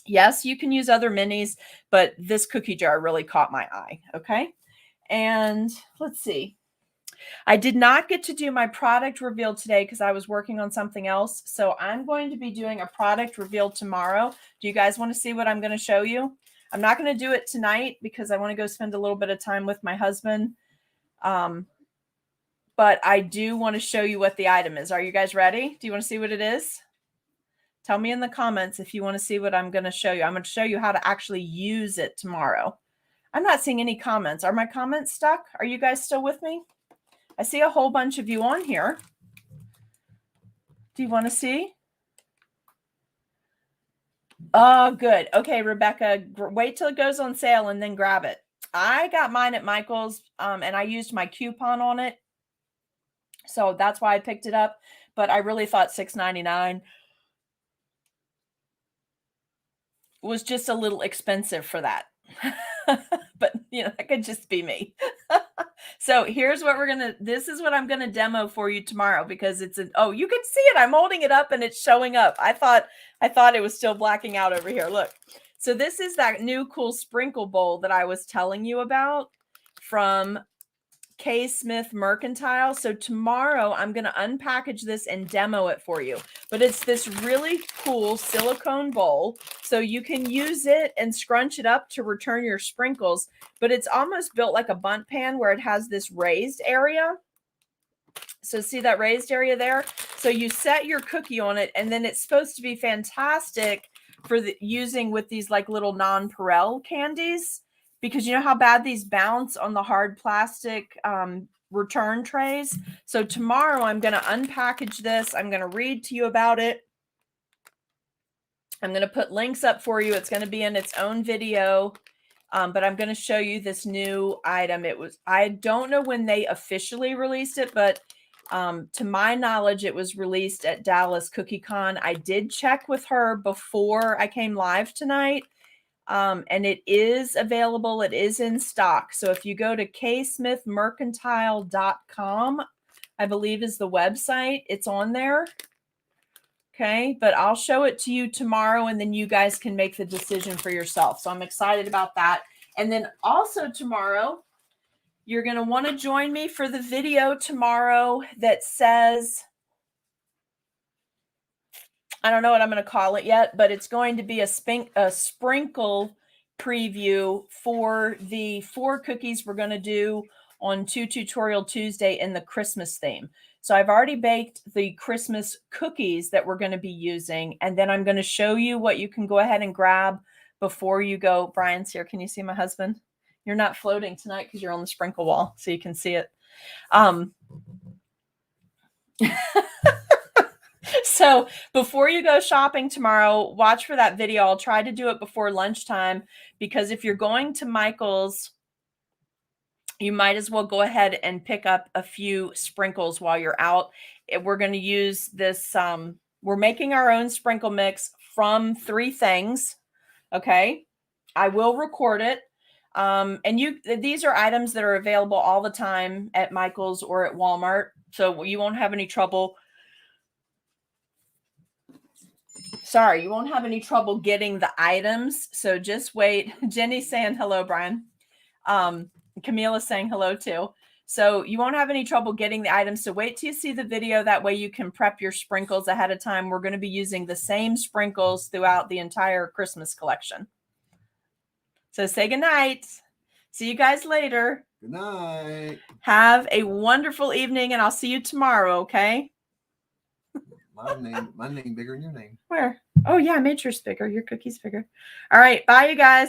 Yes, you can use other minis, but this cookie jar really caught my eye, okay? And let's see. I did not get to do my product reveal today because I was working on something else. So I'm going to be doing a product reveal tomorrow. Do you guys want to see what I'm going to show you? I'm not going to do it tonight because I want to go spend a little bit of time with my husband. But I do want to show you what the item is. Are you guys ready? Do you want to see what it is? Tell me in the comments if you want to see what I'm going to show you. I'm going to show you how to actually use it tomorrow. I'm not seeing any comments. Are my comments stuck? Are you guys still with me? I see a whole bunch of you on here. Do you want to see? Oh, good. Okay, Rebecca, wait till it goes on sale and then grab it. I got mine at Michael's and I used my coupon on it. So that's why I picked it up. But I really thought $6.99 was just a little expensive for that. But, you know, that could just be me. So here's what this is what I'm going to demo for you tomorrow because it's oh, you can see it. I'm holding it up and it's showing up. I thought it was still blacking out over here. Look. So this is that new cool sprinkle bowl that I was telling you about from K. Smith Mercantile. So tomorrow I'm going to unpackage this and demo it for you. But it's this really cool silicone bowl. So you can use it and scrunch it up to return your sprinkles. But it's almost built like a bundt pan where it has this raised area. So see that raised area there? So you set your cookie on it and then it's supposed to be fantastic for using with these like little nonpareil candies. Because you know how bad these bounce on the hard plastic return trays. So tomorrow I'm going to unpackage this. I'm going to read to you about it. I'm going to put links up for you. It's going to be in its own video. But I'm going to show you this new item. I don't know when they officially released it, but to my knowledge, it was released at Dallas CookieCon. I did check with her before I came live tonight. And it is available. It is in stock. So if you go to ksmithmercantile.com, I believe is the website, it's on there. Okay. But I'll show it to you tomorrow and then you guys can make the decision for yourself. So I'm excited about that. And then also tomorrow, you're going to want to join me for the video tomorrow that says, I don't know what I'm going to call it yet, but it's going to be a sprinkle preview for the 4 cookies we're going to do on Tutorial Tuesday in the Christmas theme. So I've already baked the Christmas cookies that we're going to be using, and then I'm going to show you what you can go ahead and grab before you go. Brian's here. Can you see my husband? You're not floating tonight because you're on the sprinkle wall, so you can see it. So So before you go shopping tomorrow, watch for that video. I'll try to do it before lunchtime, because if you're going to Michael's, you might as well go ahead and pick up a few sprinkles while you're out. We're going to use this. We're making our own sprinkle mix from 3 things. Okay. I will record it. And these are items that are available all the time at Michael's or at Walmart. So you won't have any trouble. Sorry, you won't have any trouble getting the items. So just wait. Jenny's saying hello, Brian. Camila's saying hello too. So you won't have any trouble getting the items. So wait till you see the video. That way you can prep your sprinkles ahead of time. We're going to be using the same sprinkles throughout the entire Christmas collection. So say goodnight. See you guys later. Good night. Have a wonderful evening, and I'll see you tomorrow, okay? My name bigger than your name. Where? Oh, yeah, I made yours bigger. Your cookie's bigger. All right. Bye, you guys.